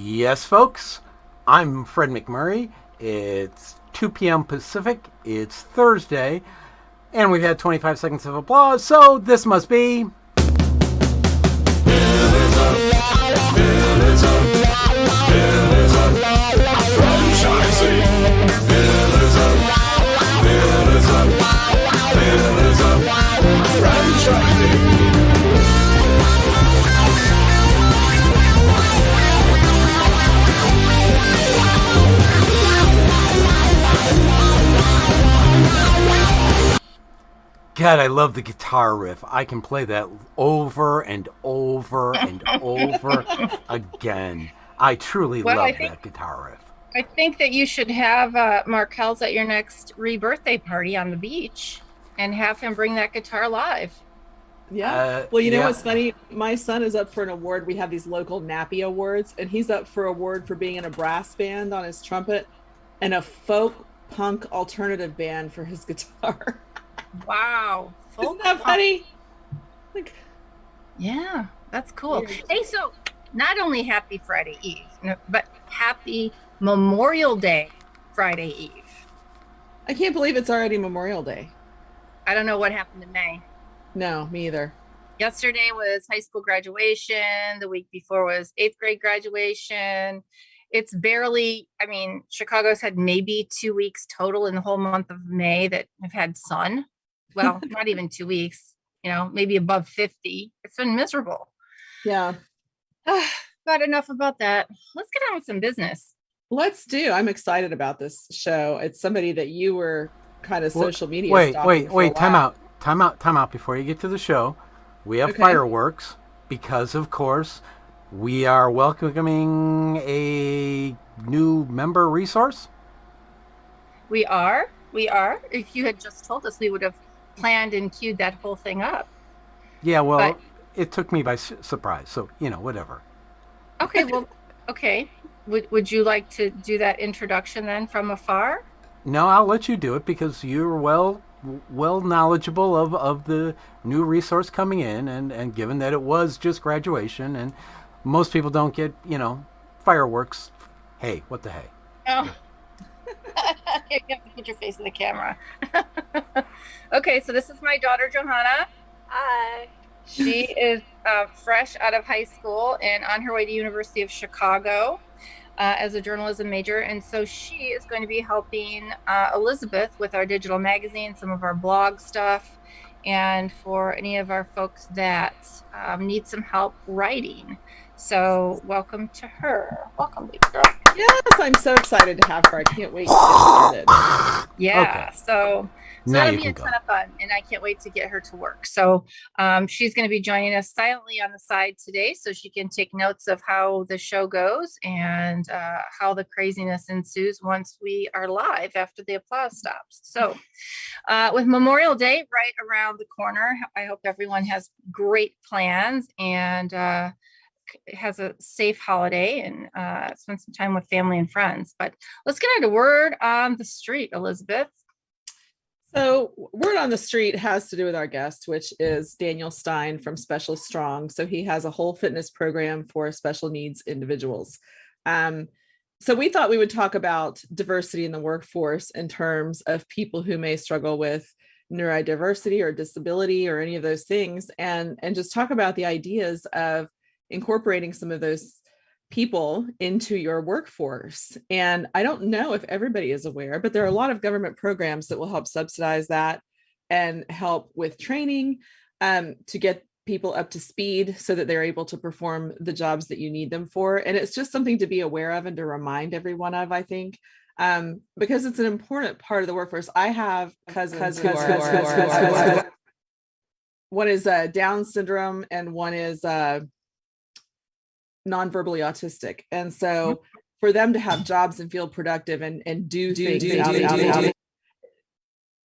Yes, folks. I'm Fred McMurray. It's 2 p.m. Pacific. It's Thursday. And we've had 25 seconds of applause, so this must be... God, I love the guitar riff. I can play that over and over and over again. I truly love that guitar riff. I think that you should have Markel's at your next rebirthday party on the beach and have him bring that guitar live. Yeah. Well, you know what's funny? My son is up for an award. We have these local NAPPY awards, and he's up for an award for being in a brass band on his trumpet and a folk punk alternative band for his guitar. Wow. Isn't that funny? Yeah, that's cool. Hey, so not only happy Friday Eve, but happy Memorial Day Friday Eve. I can't believe it's already Memorial Day. I don't know what happened in May. No, me either. Yesterday was high school graduation. The week before was 8th grade graduation. It's barely, Chicago's had maybe 2 weeks total in the whole month of May that have had sun. Well, not even 2 weeks, maybe above 50. It's been miserable. Yeah. But enough about that. Let's get on with some business. Let's do. I'm excited about this show. It's somebody that you were kind of social media. Wait, time out before you get to the show. We have fireworks because, of course, we are welcoming a new member resource. We are. If you had just told us, we would have planned and queued that whole thing up. Yeah, well, it took me by surprise. So, whatever. Okay, well, okay. Would you like to do that introduction then from afar? No, I'll let you do it because you're well knowledgeable of the new resource coming in, and given that it was just graduation and most people don't get, fireworks. Hey, what the hey? Oh. You have to put your face in the camera. Okay, so this is my daughter, Johanna. Hi. She is fresh out of high school and on her way to University of Chicago as a journalism major. And so she is going to be helping Elizabeth with our digital magazine, some of our blog stuff, and for any of our folks that need some help writing. So welcome to her. Welcome, baby girl. Yes, I'm so excited to have her. I can't wait to get started. Yeah, okay. So that'll be a ton of fun, and I can't wait to get her to work. So she's going to be joining us silently on the side today so she can take notes of how the show goes and how the craziness ensues once we are live after the applause stops. So with Memorial Day right around the corner, I hope everyone has great plans and has a safe holiday and spend some time with family and friends. But let's get into word on the street, Elizabeth. So word on the street has to do with our guest, which is Daniel Stein from Specialist Strong. So he has a whole fitness program for special needs individuals. So we thought we would talk about diversity in the workforce in terms of people who may struggle with neurodiversity or disability or any of those things, and just talk about the ideas of incorporating some of those people into your workforce. And I don't know if everybody is aware, but there are a lot of government programs that will help subsidize that and help with training to get people up to speed so that they're able to perform the jobs that you need them for. And it's just something to be aware of and to remind everyone of, I think, because it's an important part of the workforce. I have cousins who are one is Down syndrome and one is non-verbally autistic. And so for them to have jobs and feel productive and do things out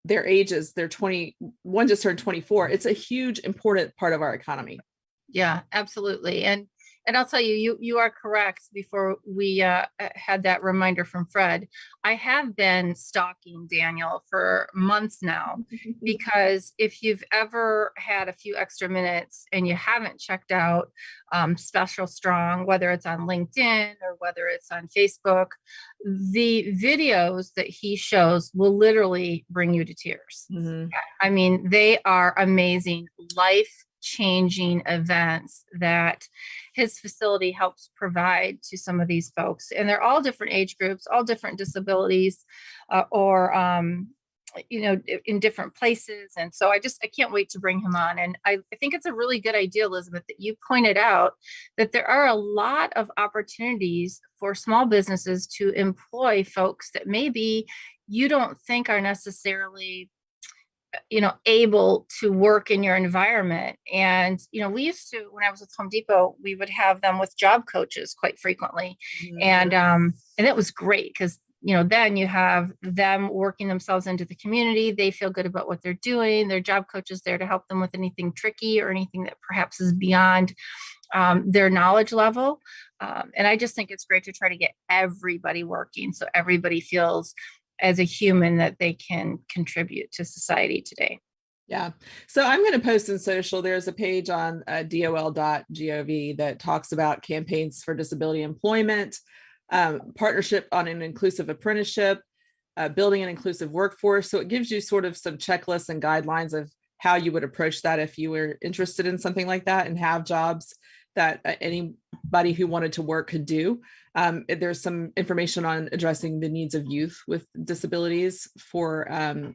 their ages, they're 20, one just turned 24. It's a huge, important part of our economy. Yeah, absolutely. And And I'll tell you, you are correct. Before we had that reminder from Fred, I have been stalking Daniel for months now, because if you've ever had a few extra minutes and you haven't checked out Special Strong, whether it's on LinkedIn or whether it's on Facebook, the videos that he shows will literally bring you to tears. I mean, they are amazing, life-changing events that his facility helps provide to some of these folks. And they're all different age groups, all different disabilities, or in different places. And so I can't wait to bring him on. And I think it's a really good idea, Elizabeth, that you pointed out that there are a lot of opportunities for small businesses to employ folks that maybe you don't think are necessarily able to work in your environment. And, we used to, when I was with Home Depot, we would have them with job coaches quite frequently. And it was great because, then you have them working themselves into the community. They feel good about what they're doing. Their job coach is there to help them with anything tricky or anything that perhaps is beyond their knowledge level. And I just think it's great to try to get everybody working, so everybody feels as a human that they can contribute to society today. Yeah. So I'm going to post in social. There's a page on dol.gov that talks about campaigns for disability employment, partnership on an inclusive apprenticeship, building an inclusive workforce. So it gives you sort of some checklists and guidelines of how you would approach that if you were interested in something like that and have jobs that anybody who wanted to work could do. There's some information on addressing the needs of youth with disabilities for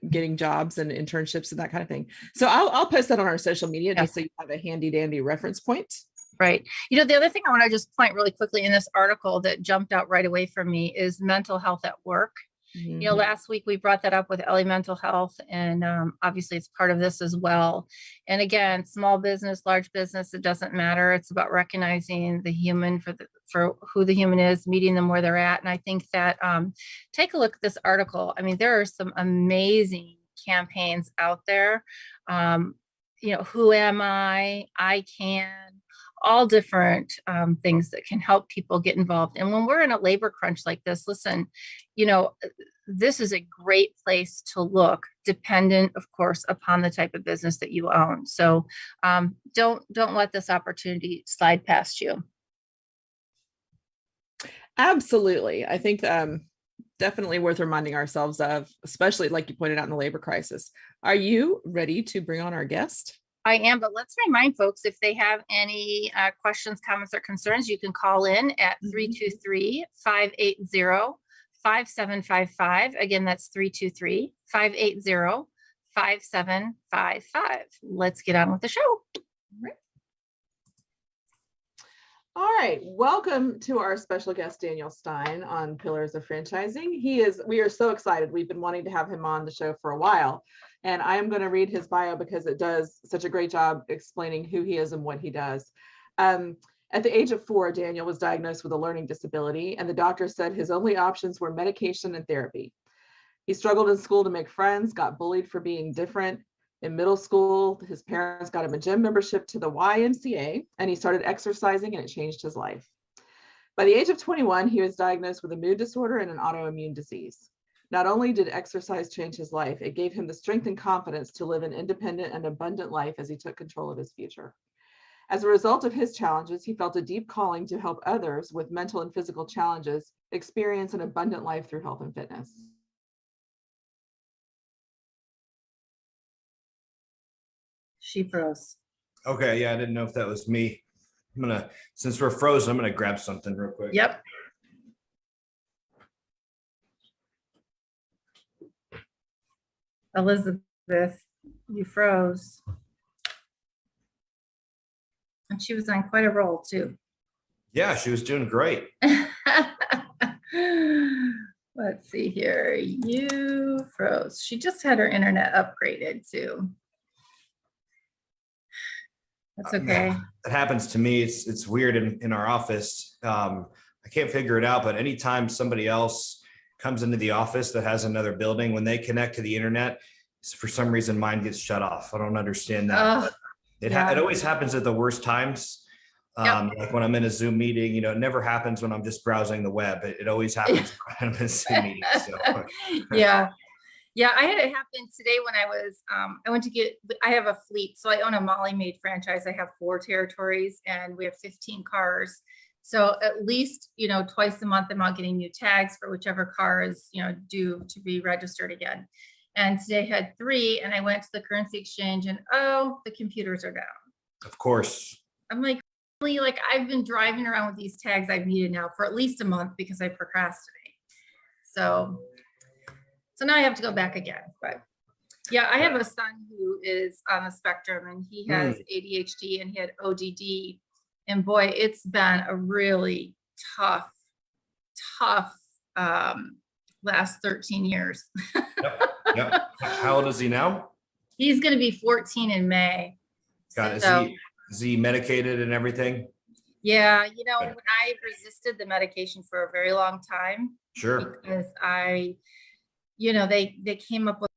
getting jobs and internships and that kind of thing. So I'll post that on our social media just so you have a handy dandy reference point. Right. The other thing I want to just point really quickly in this article that jumped out right away from me is mental health at work. Last week we brought that up with Ellie Mental Health, and obviously it's part of this as well. And again, small business, large business, it doesn't matter. It's about recognizing the human for who the human is, meeting them where they're at. And I think that take a look at this article. I mean, there are some amazing campaigns out there. Who am I? I can. All different things that can help people get involved. And when we're in a labor crunch like this, listen, this is a great place to look, dependent, of course, upon the type of business that you own. So don't let this opportunity slide past you. Absolutely. I think definitely worth reminding ourselves of, especially like you pointed out in the labor crisis. Are you ready to bring on our guest? I am, but let's remind folks, if they have any questions, comments, or concerns, you can call in at 323-580-5755. Again, that's 323-580-5755. Let's get on with the show. All right. Welcome to our special guest, Daniel Stein, on Pillars of Franchising. We are so excited. We've been wanting to have him on the show for a while. And I am going to read his bio because it does such a great job explaining who he is and what he does. At the age of 4, Daniel was diagnosed with a learning disability, and the doctor said his only options were medication and therapy. He struggled in school to make friends, got bullied for being different. In middle school, his parents got him a gym membership to the YMCA, and he started exercising, and it changed his life. By the age of 21, he was diagnosed with a mood disorder and an autoimmune disease. Not only did exercise change his life, it gave him the strength and confidence to live an independent and abundant life as he took control of his future. As a result of his challenges, he felt a deep calling to help others with mental and physical challenges experience an abundant life through health and fitness. She froze. Okay, yeah, I didn't know if that was me. Since we're frozen, I'm gonna grab something real quick. Yep. Elizabeth, you froze. And she was on quite a roll too. Yeah, she was doing great. Let's see here. You froze. She just had her internet upgraded too. That's okay. It happens to me. It's weird in our office. I can't figure it out, but anytime somebody else comes into the office that has another building, when they connect to the internet, for some reason mine gets shut off. I don't understand that. It always happens at the worst times. Like when I'm in a Zoom meeting, it never happens when I'm just browsing the web. It always happens when I'm in a Zoom meeting. So. Yeah. Yeah, I had it happen today when I went to I have a fleet. So I own a Molly Maid franchise. I have 4 territories and we have 15 cars. So at least, twice a month, I'm out getting new tags for whichever car is, due to be registered again. And today I had 3 and I went to the currency exchange and, the computers are down. Of course. I'm like, really? Like I've been driving around with these tags I've needed now for at least a month because I procrastinate. So now I have to go back again. But yeah, I have a son who is on the spectrum and he has ADHD and he had ODD. And boy, it's been a really tough last 13 years. Yep. How old is he now? He's going to be 14 in May. Got it. So, Is he medicated and everything? Yeah, when I resisted the medication for a very long time. Sure. Because they came up with.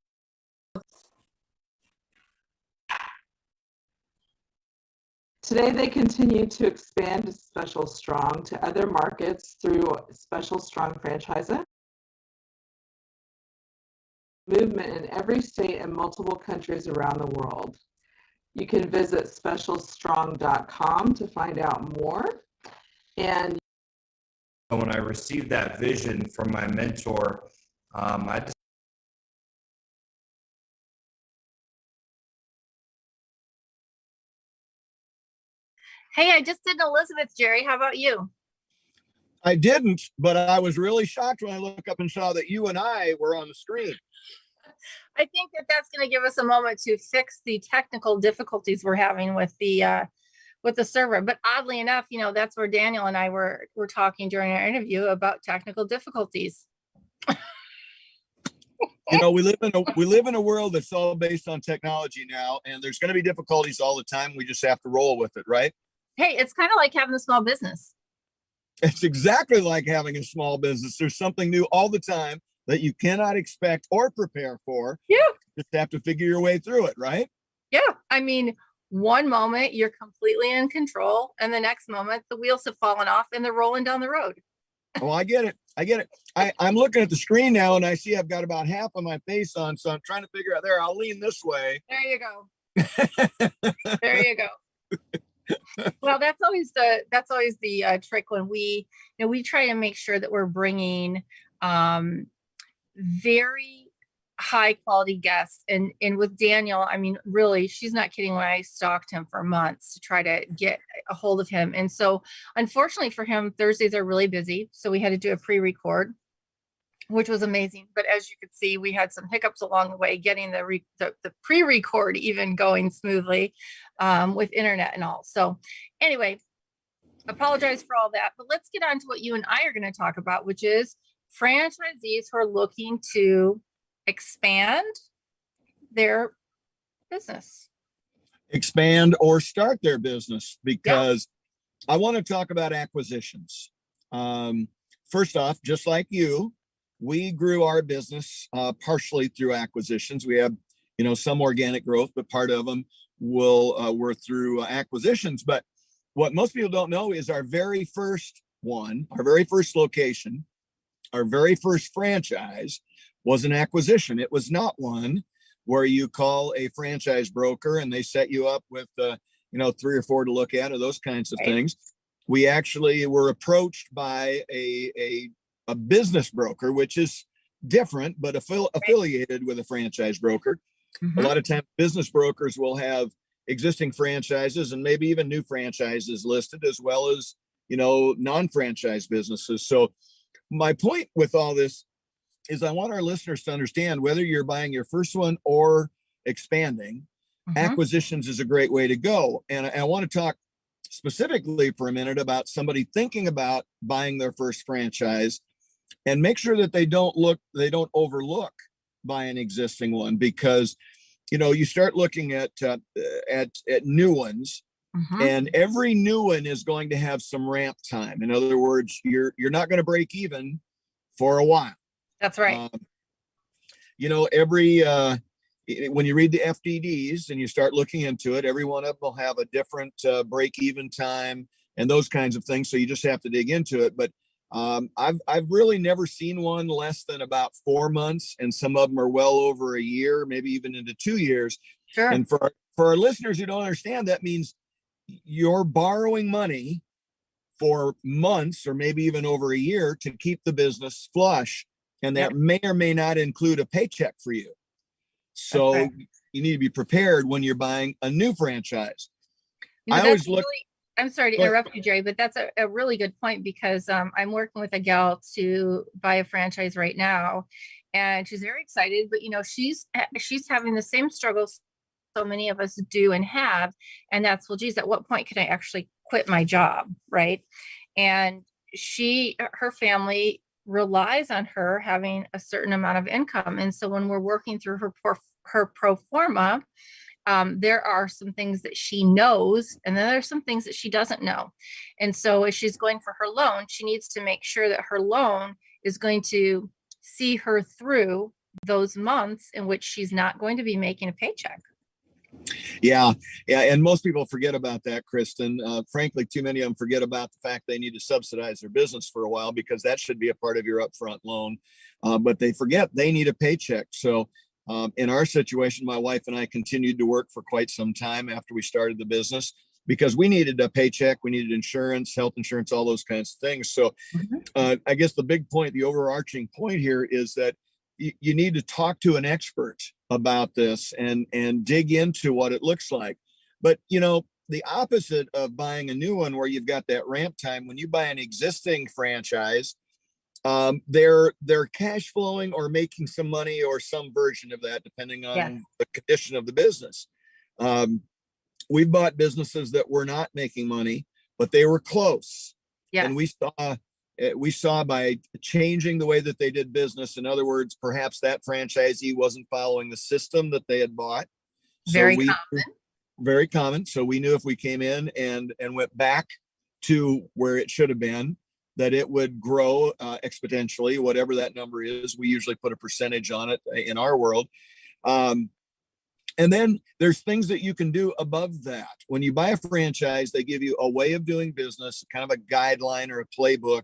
Today, they continue to expand Special Strong to other markets through Special Strong franchising movement in every state and multiple countries around the world. You can visit specialstrong.com to find out more. And when I received that vision from my mentor, Hey, I just did Elizabeth, Jerry. How about you? I didn't, but I was really shocked when I looked up and saw that you and I were on the screen. I think that's going to give us a moment to fix the technical difficulties we're having with the server. But oddly enough, that's where Daniel and I were talking during our interview about technical difficulties. We live in a world that's all based on technology now, and there's going to be difficulties all the time. We just have to roll with it, right? Hey, it's kind of like having a small business. It's exactly like having a small business. There's something new all the time that you cannot expect or prepare for. Yeah. You just have to figure your way through it, right? Yeah. I mean, one moment you're completely in control, and the next moment the wheels have fallen off and they're rolling down the road. Oh, I get it. I'm looking at the screen now and I see I've got about half of my face on. So I'm trying to figure out I'll lean this way. There you go. There you go. Well, that's always the trick when we try to make sure that we're bringing very high quality guests. And with Daniel, I mean, really, she's not kidding when I stalked him for months to try to get a hold of him. And so unfortunately for him, Thursdays are really busy. So we had to do a pre-record, which was amazing. But as you could see, we had some hiccups along the way, getting the pre-record even going smoothly with internet and all. So anyway, apologize for all that. But let's get on to what you and I are going to talk about, which is franchisees who are looking to expand their business. Expand or start their business, because I want to talk about acquisitions. First off, just like you, we grew our business partially through acquisitions. We have, some organic growth, but part of them were through acquisitions. But what most people don't know is our very first location, our very first franchise was an acquisition. It was not one where you call a franchise broker and they set you up with, 3 or 4 to look at, or those kinds of things. We actually were approached by a business broker, which is different, but affiliated with a franchise broker. Mm-hmm. A lot of times business brokers will have existing franchises and maybe even new franchises listed, as well as, non-franchise businesses. So my point with all this is I want our listeners to understand, whether you're buying your first one or expanding, acquisitions is a great way to go. And I want to talk specifically for a minute about somebody thinking about buying their first franchise, and make sure that they don't overlook buying an existing one, because, you start looking at new ones, and every new one is going to have some ramp time. In other words, you're not going to break even for a while. That's right. When you read the FDDs and you start looking into it, every one of them will have a different break-even time, and those kinds of things. So you just have to dig into it. But I've really never seen one less than about 4 months, and some of them are well over a year, maybe even into 2 years. Sure. And for our listeners who don't understand, that means you're borrowing money for months or maybe even over a year to keep the business flush. And that may or may not include a paycheck for you. So you need to be prepared when you're buying a new franchise. I always look. I'm sorry to interrupt you, Jerry, but that's a really good point, because I'm working with a gal to buy a franchise right now, and she's very excited, but she's having the same struggles so many of us do and have, and that's, well, geez, at what point can I actually quit my job, right? And her family relies on her having a certain amount of income, and so when we're working through her pro forma, there are some things that she knows, and then there's some things that she doesn't know. And so as she's going for her loan, she needs to make sure that her loan is going to see her through those months in which she's not going to be making a paycheck. Yeah. And most people forget about that, Kristin. Frankly, too many of them forget about the fact they need to subsidize their business for a while, because that should be a part of your upfront loan. But they forget they need a paycheck. So in our situation, my wife and I continued to work for quite some time after we started the business, because we needed a paycheck, we needed insurance, health insurance, all those kinds of things. So I guess the big point, the overarching point here is that you need to talk to an expert about this and dig into what it looks like. But, the opposite of buying a new one where you've got that ramp time, when you buy an existing franchise, they're cash flowing or making some money or some version of that, depending on the condition of the business. We've bought businesses that were not making money, but they were close. Yes. And we saw by changing the way that they did business, in other words, perhaps that franchisee wasn't following the system that they had bought. Very common. So we knew if we came in and went back to where it should have been, that it would grow exponentially, whatever that number is. We usually put a percentage on it in our world. And then there's things that you can do above that. When you buy a franchise, they give you a way of doing business, kind of a guideline or a playbook,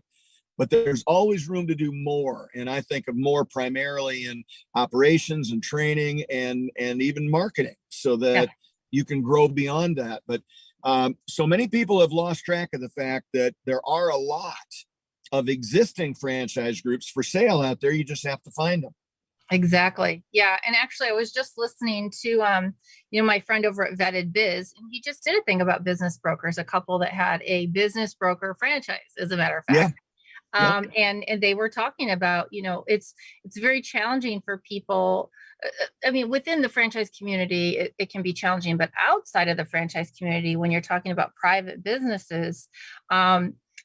but there's always room to do more. And I think of more primarily in operations and training and even marketing, so that you can grow beyond that. But so many people have lost track of the fact that there are a lot of existing franchise groups for sale out there. You just have to find them. Exactly. Yeah. And actually, I was just listening to, my friend over at Vetted Biz, and he just did a thing about business brokers, a couple that had a business broker franchise, as a matter of fact. Yeah. And they were talking about, it's very challenging for people. Within the franchise community, it can be challenging, but outside of the franchise community, when you're talking about private businesses,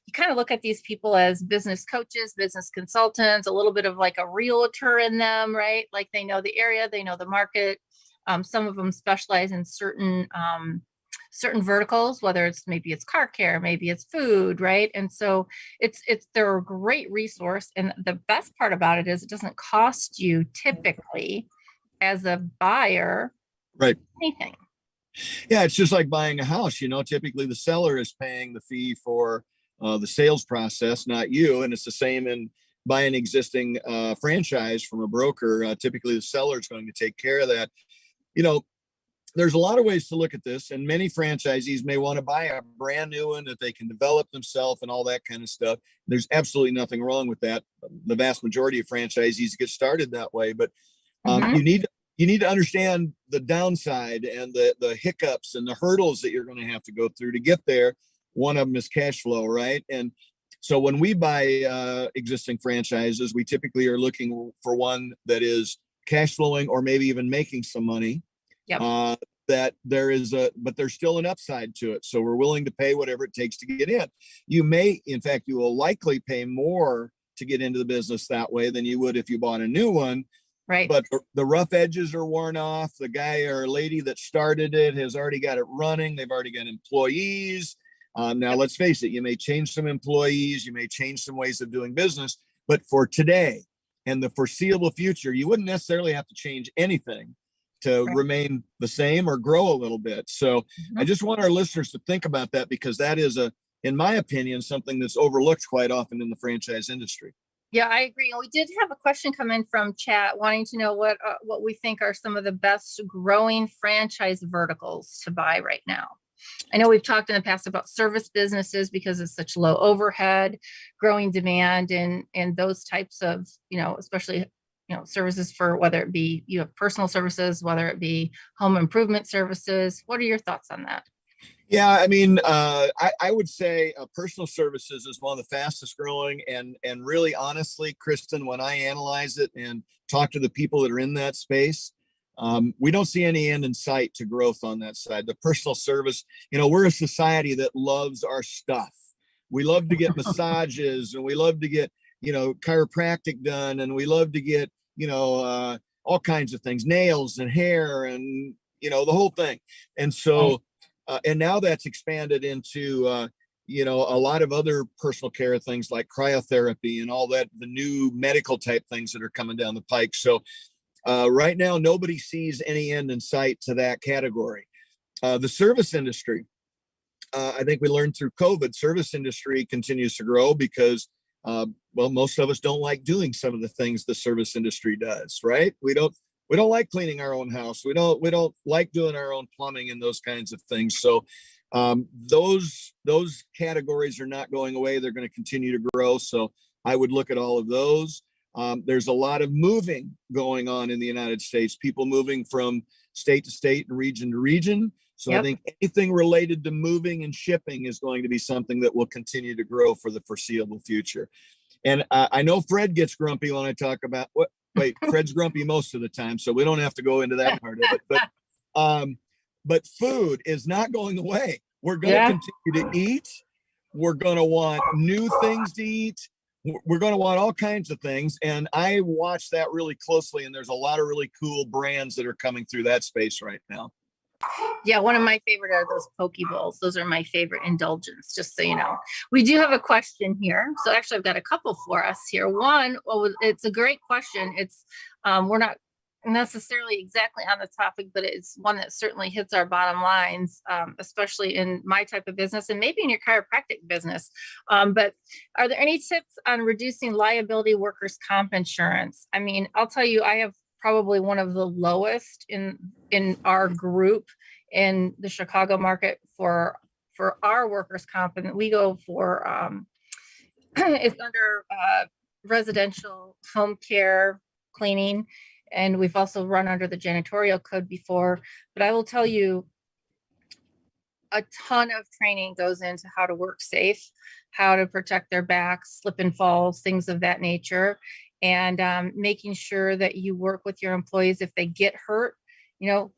you kind of look at these people as business coaches, business consultants, a little bit of like a realtor in them, right? Like they know the area, they know the market. Some of them specialize in certain verticals, whether maybe it's car care, maybe it's food, right? And so they're a great resource. And the best part about it is it doesn't cost you typically as a buyer, right, anything. Yeah, it's just like buying a house. Typically the seller is paying the fee for the sales process, not you. And it's the same in buying an existing franchise from a broker. Typically the seller is going to take care of that. There's a lot of ways to look at this, and many franchisees may want to buy a brand new one that they can develop themselves and all that kind of stuff. There's absolutely nothing wrong with that. The vast majority of franchisees get started that way, but you need to understand the downside and the hiccups and the hurdles that you're going to have to go through to get there. One of them is cash flow, right? And so when we buy existing franchises, we typically are looking for one that is cash flowing or maybe even making some money. Yep. That but there's still an upside to it. So we're willing to pay whatever it takes to get in. You will likely pay more to get into the business that way than you would if you bought a new one. Right. But the rough edges are worn off. The guy or lady that started it has already got it running. They've already got employees. Now, let's face it, you may change some employees, you may change some ways of doing business, but for today and the foreseeable future, you wouldn't necessarily have to change anything to remain the same or grow a little bit. So I just want our listeners to think about that, because that is a in my opinion, something that's overlooked quite often in the franchise industry. Yeah, I agree. And we did have a question come in from chat wanting to know what we think are some of the best growing franchise verticals to buy right now. I know we've talked in the past about service businesses because it's such low overhead, growing demand, and those types of, especially, services for whether it be, personal services, whether it be home improvement services. What are your thoughts on that? Yeah, I mean, I would say personal services is one of the fastest growing, and really, honestly, Kristin, when I analyze it and talk to the people that are in that space, we don't see any end in sight to growth on that side. The personal service, we're a society that loves our stuff. We love to get massages, and we love to get, chiropractic done, and we love to get, all kinds of things, nails and hair, and the whole thing. And so, and now that's expanded into, a lot of other personal care things like cryotherapy and all that, the new medical type things that are coming down the pike. So right now, nobody sees any end in sight to that category. The service industry, I think we learned through COVID, service industry continues to grow because, most of us don't like doing some of the things the service industry does, right? We don't like cleaning our own house. We don't like doing our own plumbing and those kinds of things. So those categories are not going away. They're going to continue to grow. So I would look at all of those. There's a lot of moving going on in the United States, people moving from state to state and region to region. So I think anything related to moving and shipping is going to be something that will continue to grow for the foreseeable future. And I know Fred gets grumpy when I talk about Fred's grumpy most of the time, so we don't have to go into that part of it. But food is not going away. We're going to continue to eat. We're going to want new things to eat. We're going to want all kinds of things. And I watch that really closely. And there's a lot of really cool brands that are coming through that space right now. Yeah, one of my favorite are those poke bowls. Those are my favorite indulgence, just so you know. We do have a question here. So actually, I've got a couple for us here. One, it's a great question. It's we're not necessarily exactly on the topic, but it's one that certainly hits our bottom lines, especially in my type of business and maybe in your chiropractic business. But are there any tips on reducing liability workers' comp insurance? I mean, I'll tell you, I have probably one of the lowest in our group in the Chicago market for our workers' comp, and we go for it's under residential home care cleaning, and we've also run under the janitorial code before. But I will tell you, a ton of training goes into how to work safe, how to protect their backs, slip and falls, things of that nature. And making sure that you work with your employees. If they get hurt,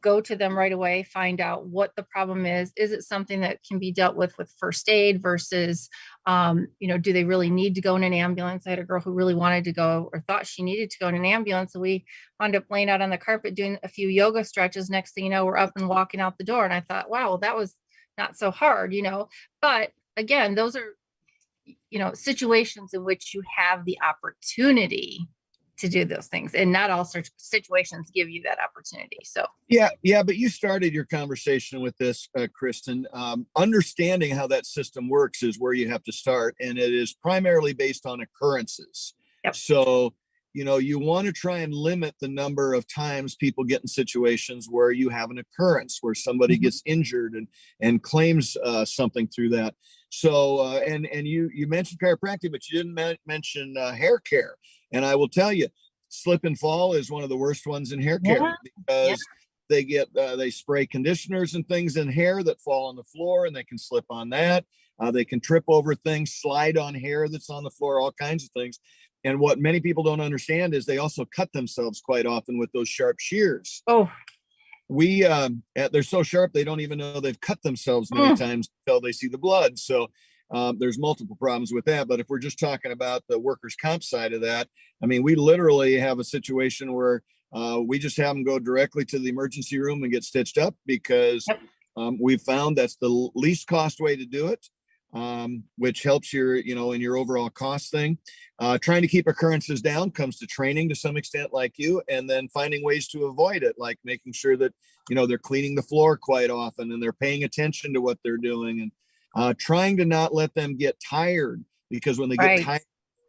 go to them right away, find out what the problem is. Is it something that can be dealt with first aid versus, do they really need to go in an ambulance? I had a girl who really wanted to go or thought she needed to go in an ambulance. So we wound up laying out on the carpet doing a few yoga stretches. Next thing you know, we're up and walking out the door. And I thought, wow, well, that was not so hard, But again, those are situations in which you have the opportunity to do those things, and not all situations give you that opportunity. So yeah, but you started your conversation with this, Kristin. Understanding how that system works is where you have to start, and it is primarily based on occurrences. Yep. So you want to try and limit the number of times people get in situations where you have an occurrence where somebody gets injured and claims something through that. So, and you mentioned chiropractic, but you didn't mention hair care. And I will tell you, slip and fall is one of the worst ones in hair care because they spray conditioners and things in hair that fall on the floor, and they can slip on that. They can trip over things, slide on hair that's on the floor, all kinds of things. And what many people don't understand is they also cut themselves quite often with those sharp shears. Oh, they're so sharp, they don't even know they've cut themselves many times until they see the blood. So there's multiple problems with that. But if we're just talking about the workers' comp side of that, I mean, we literally have a situation where we just have them go directly to the emergency room and get stitched up because we've found that's the least cost way to do it. Which helps your, in your overall cost thing. Trying to keep occurrences down comes to training to some extent like you, and then finding ways to avoid it, like making sure that, they're cleaning the floor quite often and they're paying attention to what they're doing. trying to not let them get tired, because when they get tired,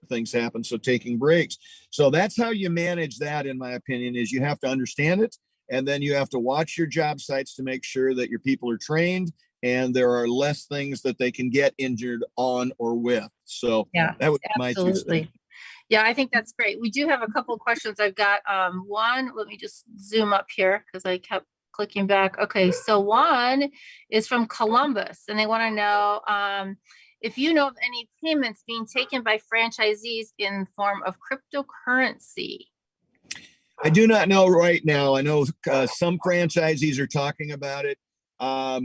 things happen. So taking breaks. So that's how you manage that, in my opinion, is you have to understand it. And then you have to watch your job sites to make sure that your people are trained and there are less things that they can get injured on or with. So that would be my 2 cents. Yeah, I think that's great. We do have a couple of questions. I've got one. Let me just zoom up here because I kept clicking back. Okay, so one is from Columbus, and they want to know if you know of any payments being taken by franchisees in form of cryptocurrency. I do not know right now. I know some franchisees are talking about it. My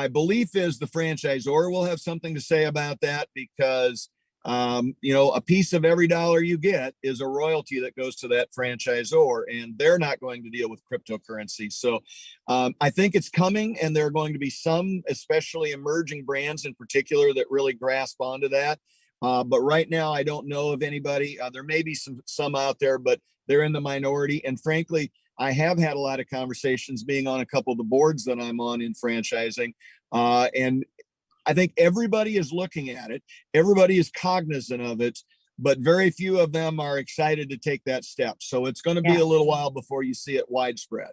belief is the franchisor will have something to say about that, because a piece of every dollar you get is a royalty that goes to that franchisor, and they're not going to deal with cryptocurrency. So I think it's coming, and there are going to be some, especially emerging brands in particular, that really grasp onto that. But right now, I don't know of anybody. There may be some out there, but they're in the minority. And frankly, I have had a lot of conversations being on a couple of the boards that I'm on in franchising. And I think everybody is looking at it. Everybody is cognizant of it, but very few of them are excited to take that step. So it's going to be a little while before you see it widespread.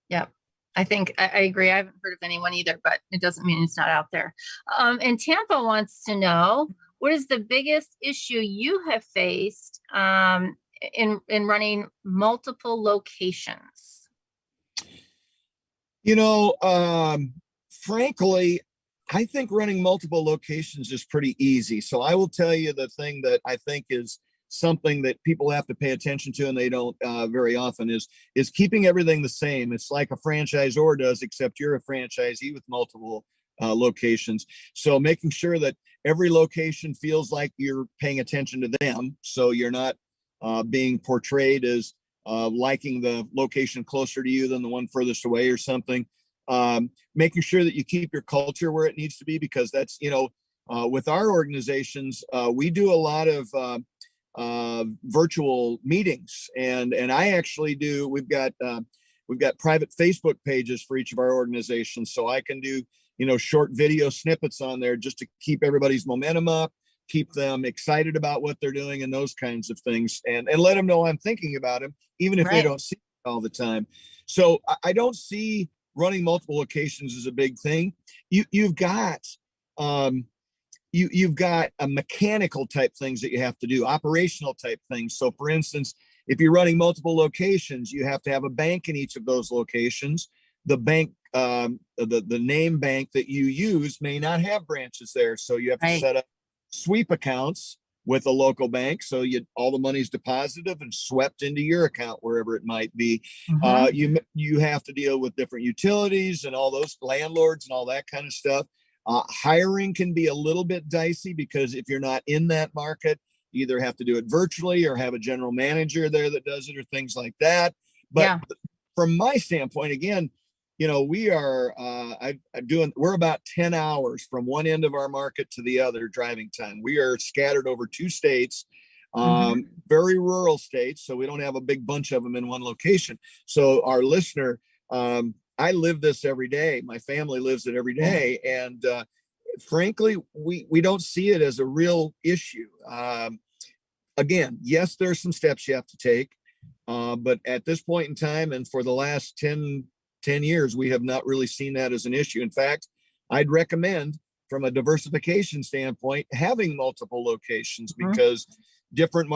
Yeah. I think I agree. I haven't heard of anyone either, but it doesn't mean it's not out there. And Tampa wants to know, what is the biggest issue you have faced in running multiple locations? Frankly, I think running multiple locations is pretty easy. So I will tell you the thing that I think is something that people have to pay attention to, and they don't very often, is keeping everything the same. It's like a franchisor does, except you're a franchisee with multiple locations. So making sure that every location feels like you're paying attention to them. So you're not being portrayed as liking the location closer to you than the one furthest away or something. Making sure that you keep your culture where it needs to be, because that's, with our organizations, we do a lot of virtual meetings, and I actually do. We've got private Facebook pages for each of our organizations, so I can do short video snippets on there just to keep everybody's momentum up, keep them excited about what they're doing and those kinds of things, and let them know I'm thinking about them, even if they don't see it all the time. So I don't see running multiple locations as a big thing. You've got you've got a mechanical type things that you have to do, operational type things. So for instance, if you're running multiple locations, you have to have a bank in each of those locations. The bank, the name bank that you use may not have branches there. So you have to set up sweep accounts with a local bank. So all the money's deposited and swept into your account, wherever it might be. You have to deal with different utilities and all those landlords and all that kind of stuff. Hiring can be a little bit dicey, because if you're not in that market, you either have to do it virtually or have a general manager there that does it, or things like that. But from my standpoint, again, we are we're about 10 hours from one end of our market to the other driving time. We are scattered over 2 states, very rural states. So we don't have a big bunch of them in one location. So our listener, I live this every day. My family lives it every day. And frankly, we don't see it as a real issue. Again, yes, there's some steps you have to take. But at this point in time, and for the last 10 years, we have not really seen that as an issue. In fact, I'd recommend, from a diversification standpoint, having multiple locations, because different,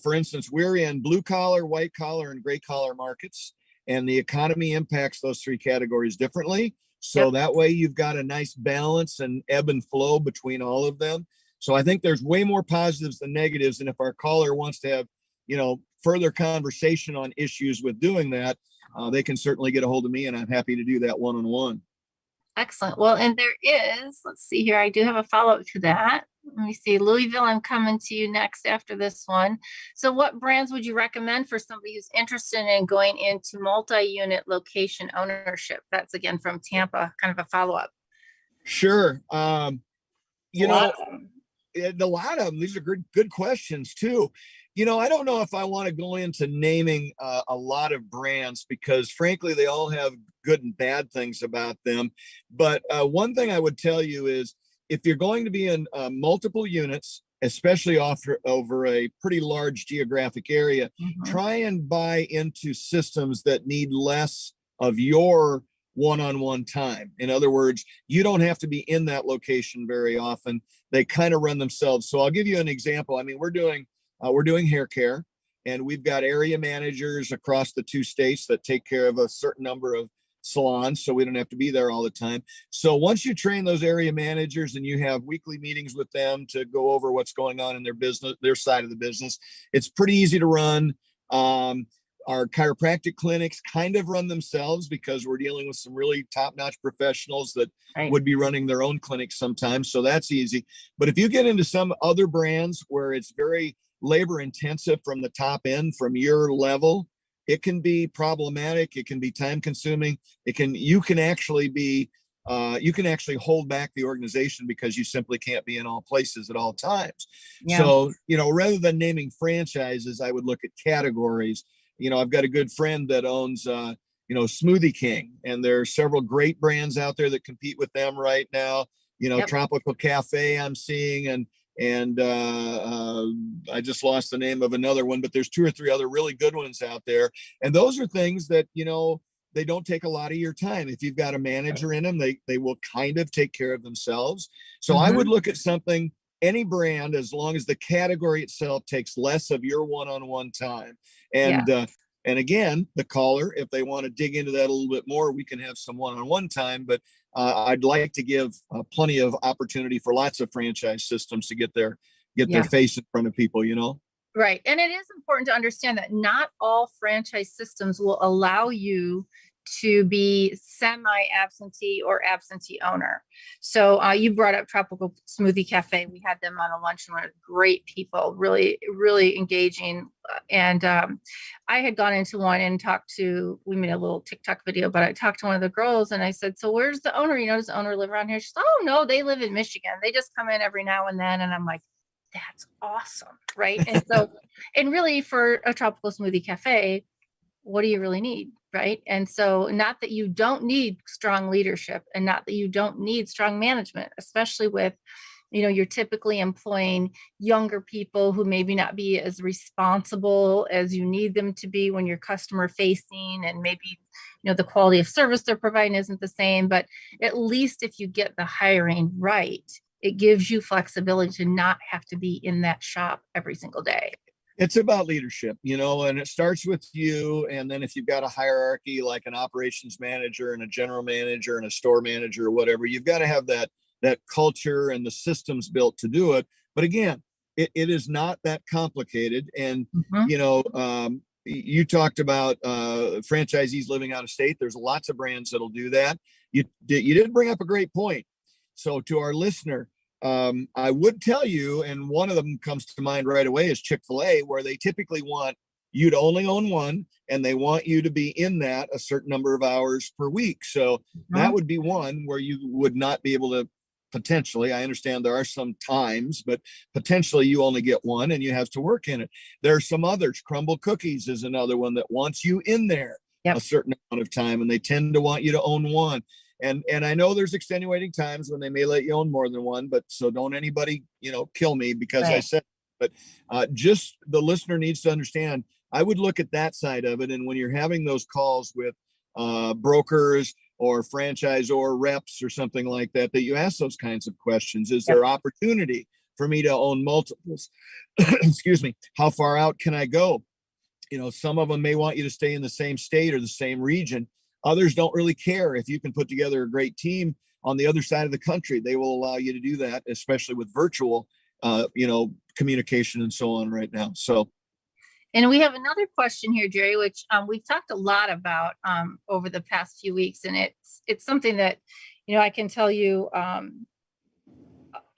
for instance, we're in blue collar, white collar, and gray collar markets, and the economy impacts those 3 categories differently. So that way you've got a nice balance and ebb and flow between all of them. So I think there's way more positives than negatives. And if our caller wants to have, further conversation on issues with doing that, they can certainly get a hold of me, and I'm happy to do that one-on-one. Excellent. Well, and there is, let's see here, I do have a follow-up to that. Let me see, Louisville, I'm coming to you next after this one. So what brands would you recommend for somebody who's interested in going into multi-unit location ownership? That's again from Tampa, kind of a follow-up. Sure. A lot of them, these are good questions too. I don't know if I want to go into naming a lot of brands because frankly, they all have good and bad things about them. But one thing I would tell you is if you're going to be in multiple units, especially over a pretty large geographic area, try and buy into systems that need less of your one-on-one time. In other words, you don't have to be in that location very often. They kind of run themselves. So I'll give you an example. I mean, we're doing hair care, and we've got area managers across the 2 states that take care of a certain number of salons, so we don't have to be there all the time. So once you train those area managers and you have weekly meetings with them to go over what's going on in their business, their side of the business, it's pretty easy to run. Our chiropractic clinics kind of run themselves because we're dealing with some really top-notch professionals that would be running their own clinics sometimes. So that's easy. But if you get into some other brands where it's very labor intensive from the top end, from your level, it can be problematic. It can be time consuming. You can actually hold back the organization because you simply can't be in all places at all times. Yeah. So, rather than naming franchises, I would look at categories. I've got a good friend that owns, Smoothie King, and there are several great brands out there that compete with them right now. Tropical Cafe I'm seeing, and I just lost the name of another one, but there's 2 or 3 other really good ones out there. And those are things that, they don't take a lot of your time. If you've got a manager in them, they will kind of take care of themselves. So I would look at any brand, as long as the category itself takes less of your one-on-one time. And again, the caller, if they want to dig into that a little bit more, we can have some one-on-one time, but I'd like to give plenty of opportunity for lots of franchise systems to get their face in front of people, Right. And it is important to understand that not all franchise systems will allow you to be semi-absentee or absentee owner. So you brought up Tropical Smoothie Cafe. We had them on a luncheon with great people, really, really engaging. And I had gone into one and we made a little TikTok video, but I talked to one of the girls and I said, so where's the owner? Does the owner live around here? She said, oh no, they live in Michigan. They just come in every now and then. And I'm like, that's awesome. Right. And so, and really for a Tropical Smoothie Cafe, what do you really need? Right. And so not that you don't need strong leadership and not that you don't need strong management, especially with, you're typically employing younger people who maybe not be as responsible as you need them to be when you're customer facing, and maybe, the quality of service they're providing isn't the same, but at least if you get the hiring right, it gives you flexibility to not have to be in that shop every single day. It's about leadership, and it starts with you. And then if you've got a hierarchy, like an operations manager and a general manager and a store manager or whatever, you've got to have that culture and the systems built to do it. But again, it is not that complicated. And, you talked about franchisees living out of state. There's lots of brands that'll do that. You did bring up a great point. So to our listener, I would tell you, and one of them comes to mind right away, is Chick-fil-A, where they typically want you to only own one, and they want you to be in that a certain number of hours per week. So that would be one where you would not be able to potentially, I understand there are some times, but potentially you only get one and you have to work in it. There are some others. Crumble Cookies is another one that wants you in there a certain amount of time, and they tend to want you to own one. And I know there's extenuating times when they may let you own more than one, but so don't anybody, kill me because I said, but just the listener needs to understand, I would look at that side of it. And when you're having those calls with brokers or franchisor reps or something like that, that you ask those kinds of questions. Is there opportunity for me to own multiples? Excuse me. How far out can I go? Some of them may want you to stay in the same state or the same region. Others don't really care. If you can put together a great team on the other side of the country, they will allow you to do that, especially with virtual, communication and so on right now. So, and we have another question here, Jerry, which we've talked a lot about over the past few weeks, and it's something that, I can tell you,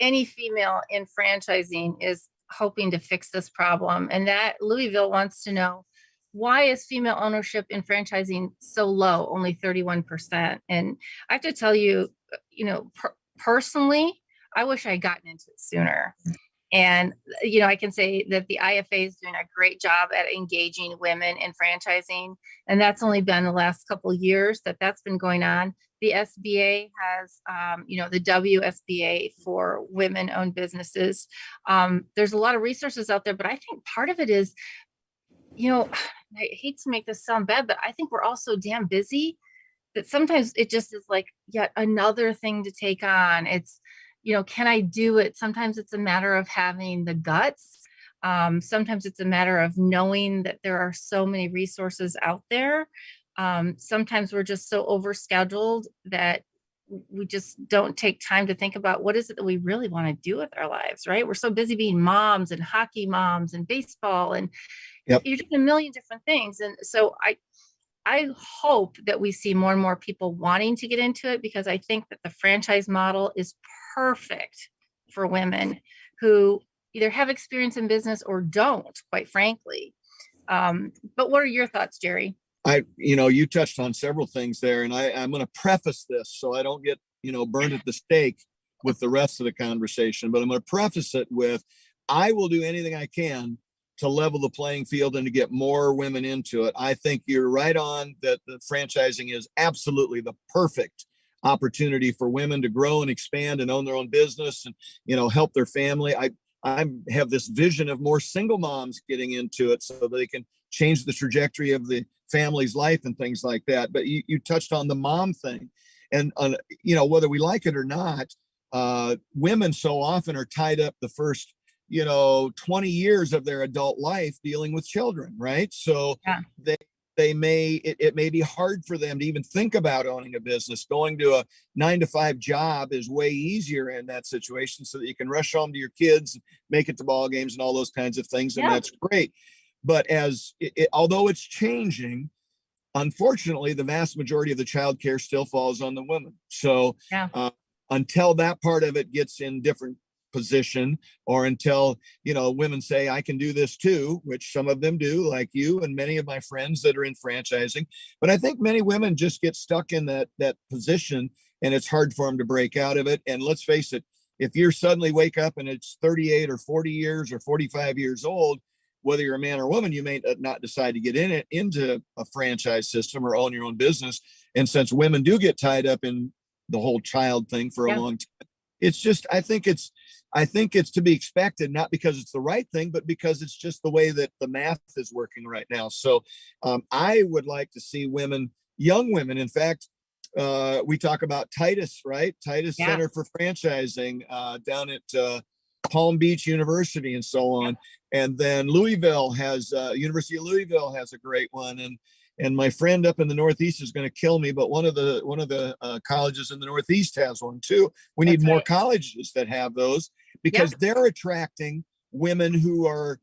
any female in franchising is hoping to fix this problem, and that Louisville wants to know, why is female ownership in franchising so low, only 31%? And I have to tell you, personally, I wish I had gotten into it sooner. And, I can say that the IFA is doing a great job at engaging women in franchising. And that's only been the last couple of years that's been going on. The SBA has, the WSBA for women-owned businesses. There's a lot of resources out there, but I think part of it is, I hate to make this sound bad, but I think we're all so damn busy that sometimes it just is like yet another thing to take on. It's, can I do it? Sometimes it's a matter of having the guts. Sometimes it's a matter of knowing that there are so many resources out there. Sometimes we're just so overscheduled that we just don't take time to think about what is it that we really want to do with our lives, right? We're so busy being moms and hockey moms and baseball, and you're doing a million different things. And so I hope that we see more and more people wanting to get into it, because I think that the franchise model is perfect for women who either have experience in business or don't, quite frankly. But what are your thoughts, Jerry? You touched on several things there, and I'm going to preface this so I don't get, burned at the stake with the rest of the conversation, but I'm going to preface it with, I will do anything I can to level the playing field and to get more women into it. I think you're right on that the franchising is absolutely the perfect opportunity for women to grow and expand and own their own business and, help their family. I have this vision of more single moms getting into it so that they can change the trajectory of the family's life and things like that. But you touched on the mom thing, and whether we like it or not, women so often are tied up the first 20 years of their adult life dealing with children, right? So it may be hard for them to even think about owning a business. Going to a 9-to-5 job is way easier in that situation, so that you can rush home to your kids, make it to ball games and all those kinds of things. And that's great. But although it's changing, unfortunately, the vast majority of the child care still falls on the women. So until that part of it gets in different position, or until women say I can do this too, which some of them do, like you and many of my friends that are in franchising. But I think many women just get stuck in that position, and it's hard for them to break out of it. And let's face it, if you suddenly wake up and it's 38 or 40 years or 45 years old, whether you're a man or woman, you may not decide to get into a franchise system or own your own business. And since women do get tied up in the whole child thing for a long time, it's just, I think it's to be expected, not because it's the right thing, but because it's just the way that the math is working right now. So I would like to see young women. In fact, we talk about Titus, right? Titus Center for Franchising down at Palm Beach University and so on. And then Louisville University of Louisville has a great one. And my friend up in the Northeast is going to kill me, but one of the colleges in the Northeast has one too. We need more colleges that have those, because they're attracting women who are,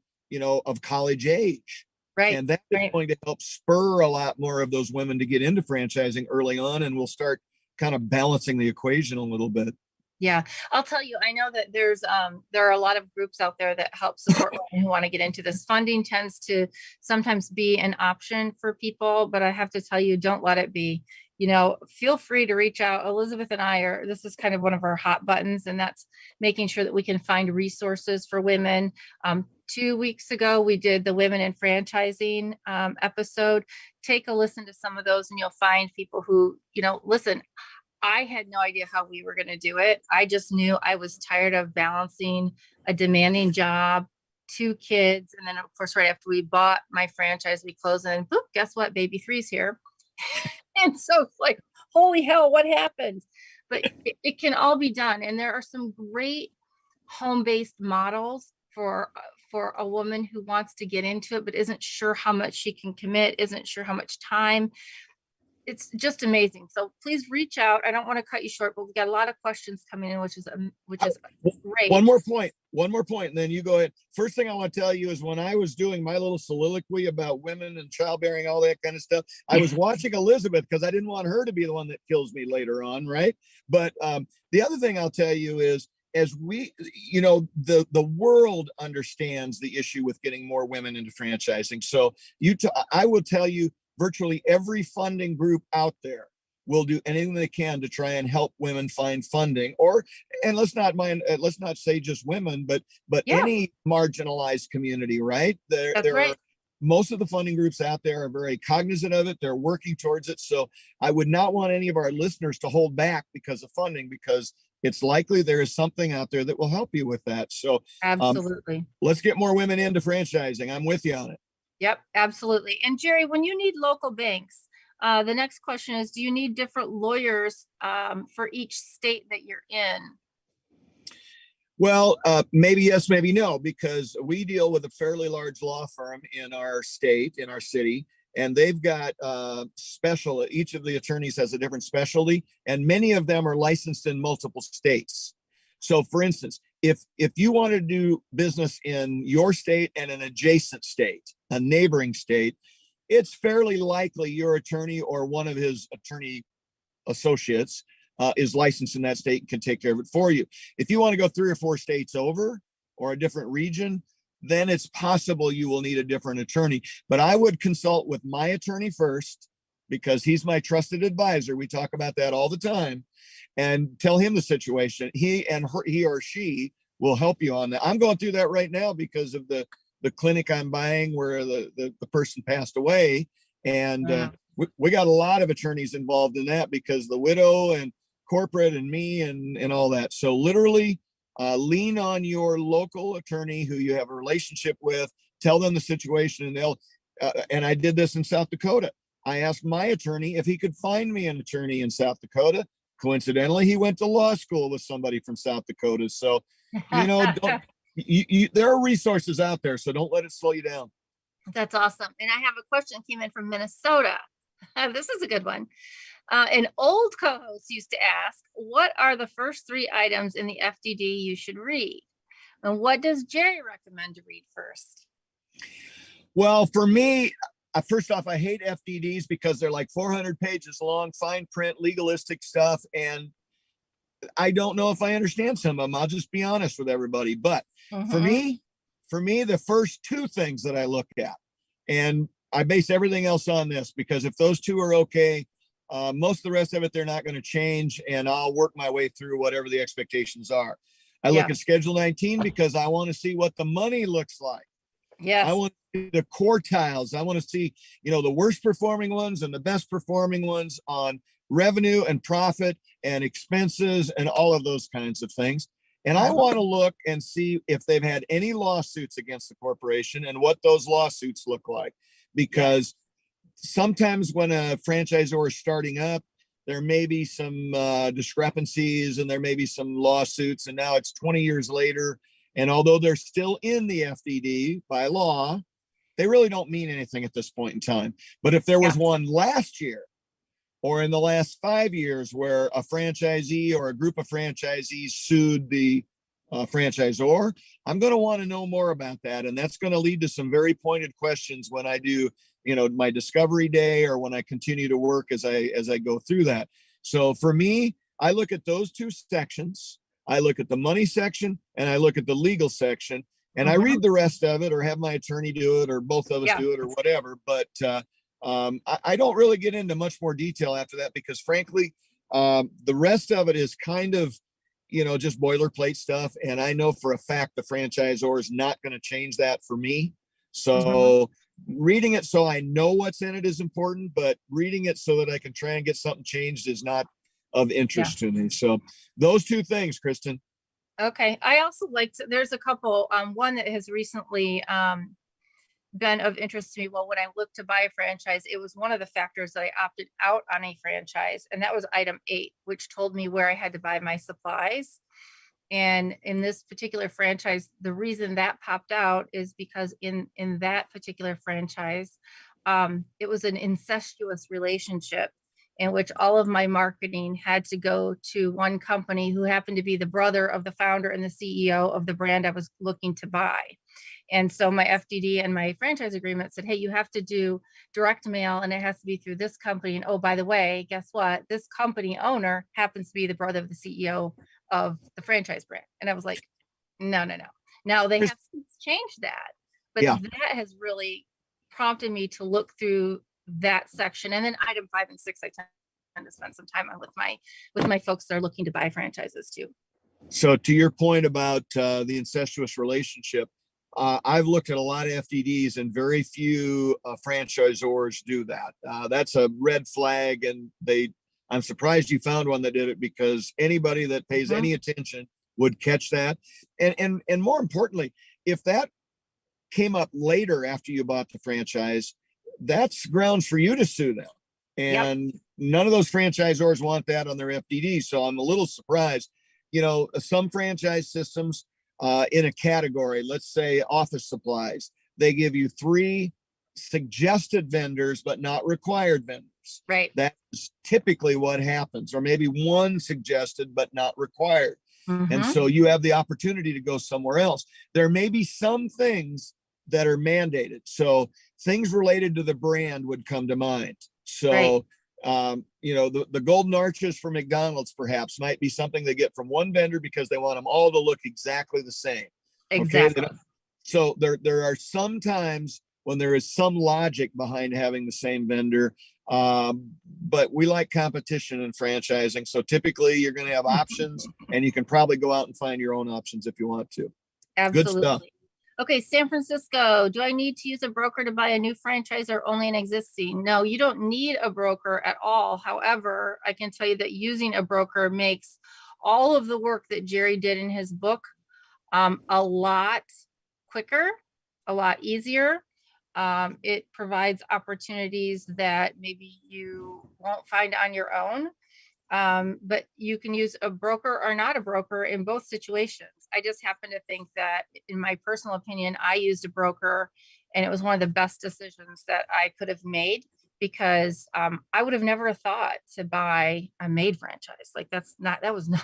of college age. Right. And that is going to help spur a lot more of those women to get into franchising early on, and we'll start kind of balancing the equation a little bit. Yeah, I'll tell you, I know that there are a lot of groups out there that help support women who want to get into this. Funding tends to sometimes be an option for people, but I have to tell you, don't let it be. Feel free to reach out. Elizabeth and I this is kind of one of our hot buttons, and that's making sure that we can find resources for women. 2 weeks ago, we did the Women in Franchising episode. Take a listen to some of those, and you'll find people who, listen, I had no idea how we were going to do it. I just knew I was tired of balancing a demanding job, 2 kids. And then, of course, right after we bought my franchise, we closed, and boop, guess what? Baby 3's here. And so it's like, holy hell, what happened? But it can all be done. And there are some great home-based models for a woman who wants to get into it, but isn't sure how much she can commit, isn't sure how much time. It's just amazing. So please reach out. I don't want to cut you short, but we got a lot of questions coming in, which is great. One more point, and then you go ahead. First thing I want to tell you is, when I was doing my little soliloquy about women and childbearing, all that kind of stuff, I was watching Elizabeth because I didn't want her to be the one that kills me later on, right? But the other thing I'll tell you is, as we, the world understands the issue with getting more women into franchising. So I will tell you, virtually every funding group out there will do anything they can to try and help women find funding, and let's not say just women, but Yeah. any marginalized community, right? That's There right. are most of the funding groups out there are very cognizant of it. They're working towards it. So I would not want any of our listeners to hold back because of funding, because it's likely there is something out there that will help you with that. So Absolutely. let's get more women into franchising. I'm with you on it. Yep, absolutely. And Jerry, when you need local banks, the next question is, do you need different lawyers for each state that you're in? Well, maybe yes, maybe no, because we deal with a fairly large law firm in our state, in our city, and they've got each of the attorneys has a different specialty, and many of them are licensed in multiple states. So for instance, if you want to do business in your state and an adjacent state, a neighboring state, it's fairly likely your attorney or one of his attorney associates is licensed in that state and can take care of it for you. If you want to go 3 or 4 states over or a different region, then it's possible you will need a different attorney. But I would consult with my attorney first, because he's my trusted advisor. We talk about that all the time, and tell him the situation. He or she will help you on that. I'm going through that right now because of the clinic I'm buying where the person passed away. And we got a lot of attorneys involved in that because the widow and corporate and me and all that. So literally lean on your local attorney who you have a relationship with, tell them the situation, and they'll, and I did this in South Dakota. I asked my attorney if he could find me an attorney in South Dakota. Coincidentally, he went to law school with somebody from South Dakota. So, there are resources out there, so don't let it slow you down. That's awesome. And I have a question that came in from Minnesota. This is a good one. An old co-host used to ask, what are the first 3 items in the FDD you should read? And what does Jerry recommend to read first? Well, for me, first off, I hate FDDs because they're like 400 pages long, fine print, legalistic stuff. And I don't know if I understand some of them. I'll just be honest with everybody. But for me, the first 2 things that I look at, and I base everything else on this, because if those 2 are okay, most of the rest of it, they're not going to change, and I'll work my way through whatever the expectations are. I look at Schedule 19 because I want to see what the money looks like. Yes. I want to see the quartiles. I want to see, the worst performing ones and the best performing ones on revenue and profit and expenses and all of those kinds of things. And I want to look and see if they've had any lawsuits against the corporation and what those lawsuits look like. Because sometimes when a franchisor is starting up, there may be some discrepancies and there may be some lawsuits. And now it's 20 years later. And although they're still in the FDD by law, they really don't mean anything at this point in time. But if there was one last year or in the last 5 years where a franchisee or a group of franchisees sued the franchisor, I'm going to want to know more about that. And that's going to lead to some very pointed questions when I do, my discovery day or when I continue to work as I go through that. So for me, I look at those 2 sections. I look at the money section and I look at the legal section, and I read the rest of it or have my attorney do it or both of us do it or whatever. But I don't really get into much more detail after that because frankly, the rest of it is kind of, just boilerplate stuff. And I know for a fact the franchisor is not going to change that for me. So reading it so I know what's in it is important, but reading it so that I can try and get something changed is not of interest to me. So those 2 things, Kristin. Okay. I also there's a couple, one that has recently been of interest to me. Well, when I looked to buy a franchise, it was one of the factors that I opted out on a franchise. And that was item 8, which told me where I had to buy my supplies. And in this particular franchise, the reason that popped out is because in that particular franchise, it was an incestuous relationship in which all of my marketing had to go to one company who happened to be the brother of the founder and the CEO of the brand I was looking to buy. And so my FDD and my franchise agreement said, hey, you have to do direct mail and it has to be through this company. And oh, by the way, guess what? This company owner happens to be the brother of the CEO of the franchise brand. And I was like, no. Now they have since changed that, but that has really prompted me to look through that section. And then item 5 and 6, I tend to spend some time on with my folks that are looking to buy franchises too. So to your point about the incestuous relationship, I've looked at a lot of FDDs and very few franchisors do that. That's a red flag, and I'm surprised you found one that did it, because anybody that pays any attention would catch that. And more importantly, if that came up later after you bought the franchise, that's grounds for you to sue them. And none of those franchisors want that on their FDD. So I'm a little surprised. You know, some franchise systems in a category, let's say office supplies, they give you 3 suggested vendors, but not required vendors. Right. That's typically what happens, or maybe 1 suggested, but not required. And so you have the opportunity to go somewhere else. There may be some things that are mandated. So things related to the brand would come to mind. So, you know, the golden arches for McDonald's perhaps might be something they get from 1 vendor because they want them all to look exactly the same. Exactly. Okay? So there are some times when there is some logic behind having the same vendor. But we like competition in franchising. So typically you're going to have options, and you can probably go out and find your own options if you want to. Absolutely. Good stuff. Okay, San Francisco, do I need to use a broker to buy a new franchise or only an existing? No, you don't need a broker at all. However, I can tell you that using a broker makes all of the work that Jerry did in his book a lot quicker, a lot easier. It provides opportunities that maybe you won't find on your own. But you can use a broker or not a broker in both situations. I just happen to think that, in my personal opinion, I used a broker, and it was one of the best decisions that I could have made, because I would have never thought to buy a Maid franchise. Like that was not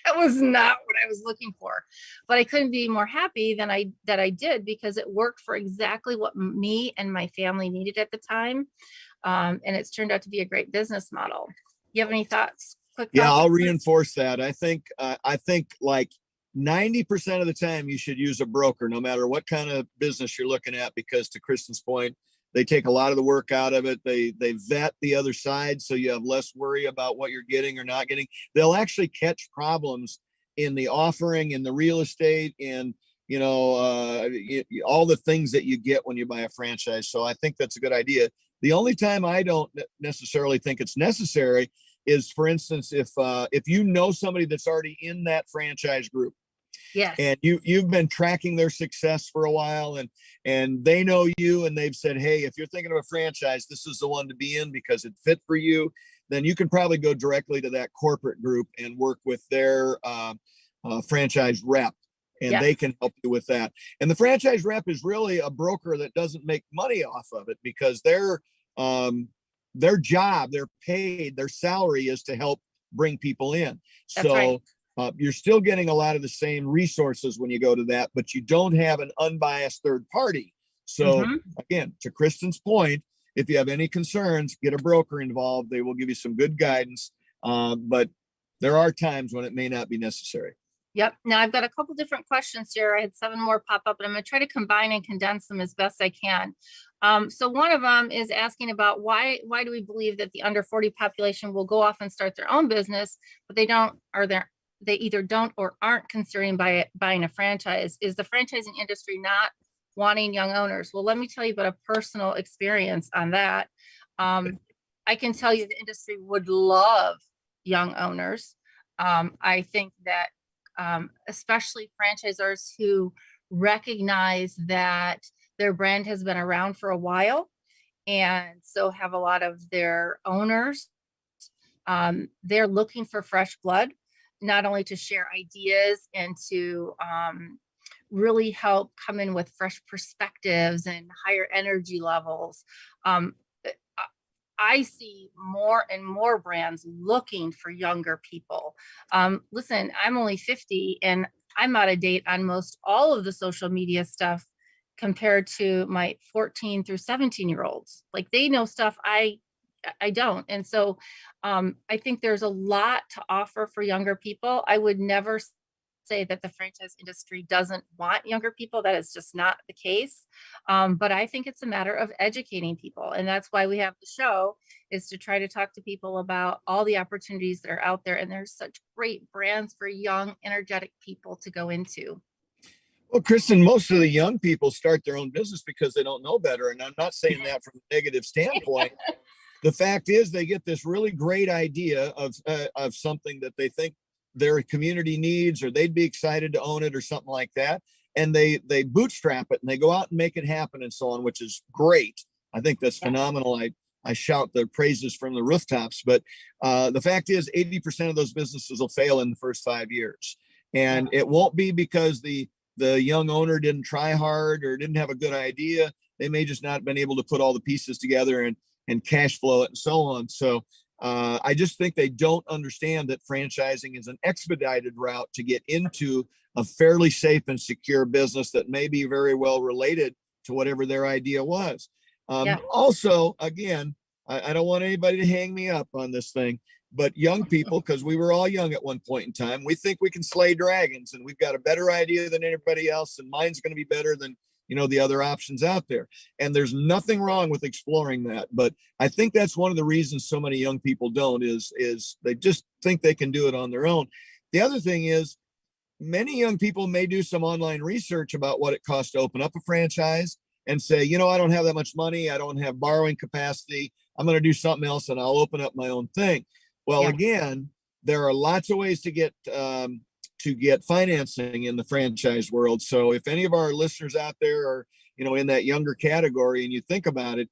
what I was looking for. But I couldn't be more happy than I did, because it worked for exactly what me and my family needed at the time. And it's turned out to be a great business model. You have any thoughts? Yeah, I'll reinforce that. I think like 90% of the time you should use a broker, no matter what kind of business you're looking at, because to Kristin's point, they take a lot of the work out of it. They vet the other side, so you have less worry about what you're getting or not getting. They'll actually catch problems in the offering, in the real estate, in all the things that you get when you buy a franchise. So I think that's a good idea. The only time I don't necessarily think it's necessary is, for instance, if you know somebody that's already in that franchise group, yes, and you've been tracking their success for a while, and they know you, and they've said, hey, if you're thinking of a franchise, this is the one to be in because it fit for you, then you can probably go directly to that corporate group and work with their franchise rep, and they can help you with that. And the franchise rep is really a broker that doesn't make money off of it, because their job, they're paid, their salary is to help bring people in. That's right. You're still getting a lot of the same resources when you go to that, but you don't have an unbiased third party. So again, to Kristin's point, if you have any concerns, get a broker involved. They will give you some good guidance. But there are times when it may not be necessary. Yep. Now I've got a couple different questions here. I had 7 more pop up, and I'm going to try to combine and condense them as best I can. So one of them is asking about why do we believe that the under 40 population will go off and start their own business, but they either don't or aren't considering buying a franchise? Is the franchising industry not wanting young owners? Well, let me tell you about a personal experience on that. I can tell you the industry would love young owners. I think that especially franchisors who recognize that their brand has been around for a while, and so have a lot of their owners, they're looking for fresh blood, not only to share ideas and to really help come in with fresh perspectives and higher energy levels. I see more and more brands looking for younger people. Listen, I'm only 50, and I'm out of date on most all of the social media stuff compared to my 14 through 17-year-olds. Like, they know stuff I don't. And so I think there's a lot to offer for younger people. I would never say that the franchise industry doesn't want younger people. That is just not the case. But I think it's a matter of educating people. And that's why we have the show, is to try to talk to people about all the opportunities that are out there. And there's such great brands for young, energetic people to go into. Well, Kristin, most of the young people start their own business because they don't know better. And I'm not saying that from a negative standpoint. The fact is they get this really great idea of something that they think their community needs, or they'd be excited to own it or something like that. And they bootstrap it and they go out and make it happen and so on, which is great. I think that's phenomenal. I shout the praises from the rooftops, but the fact is 80% of those businesses will fail in the first 5 years. And it won't be because the young owner didn't try hard or didn't have a good idea. They may just not been able to put all the pieces together and cash flow it and so on. So I just think they don't understand that franchising is an expedited route to get into a fairly safe and secure business that may be very well related to whatever their idea was. Also, again, I don't want anybody to hang me up on this thing, but young people, because we were all young at one point in time, we think we can slay dragons and we've got a better idea than anybody else, and mine's going to be better than the other options out there. And there's nothing wrong with exploring that. But I think that's one of the reasons so many young people don't is they just think they can do it on their own. The other thing is many young people may do some online research about what it costs to open up a franchise and say, I don't have that much money. I don't have borrowing capacity. I'm going to do something else and I'll open up my own thing. Well, again, there are lots of ways to get financing in the franchise world. So if any of our listeners out there are, in that younger category and you think about it,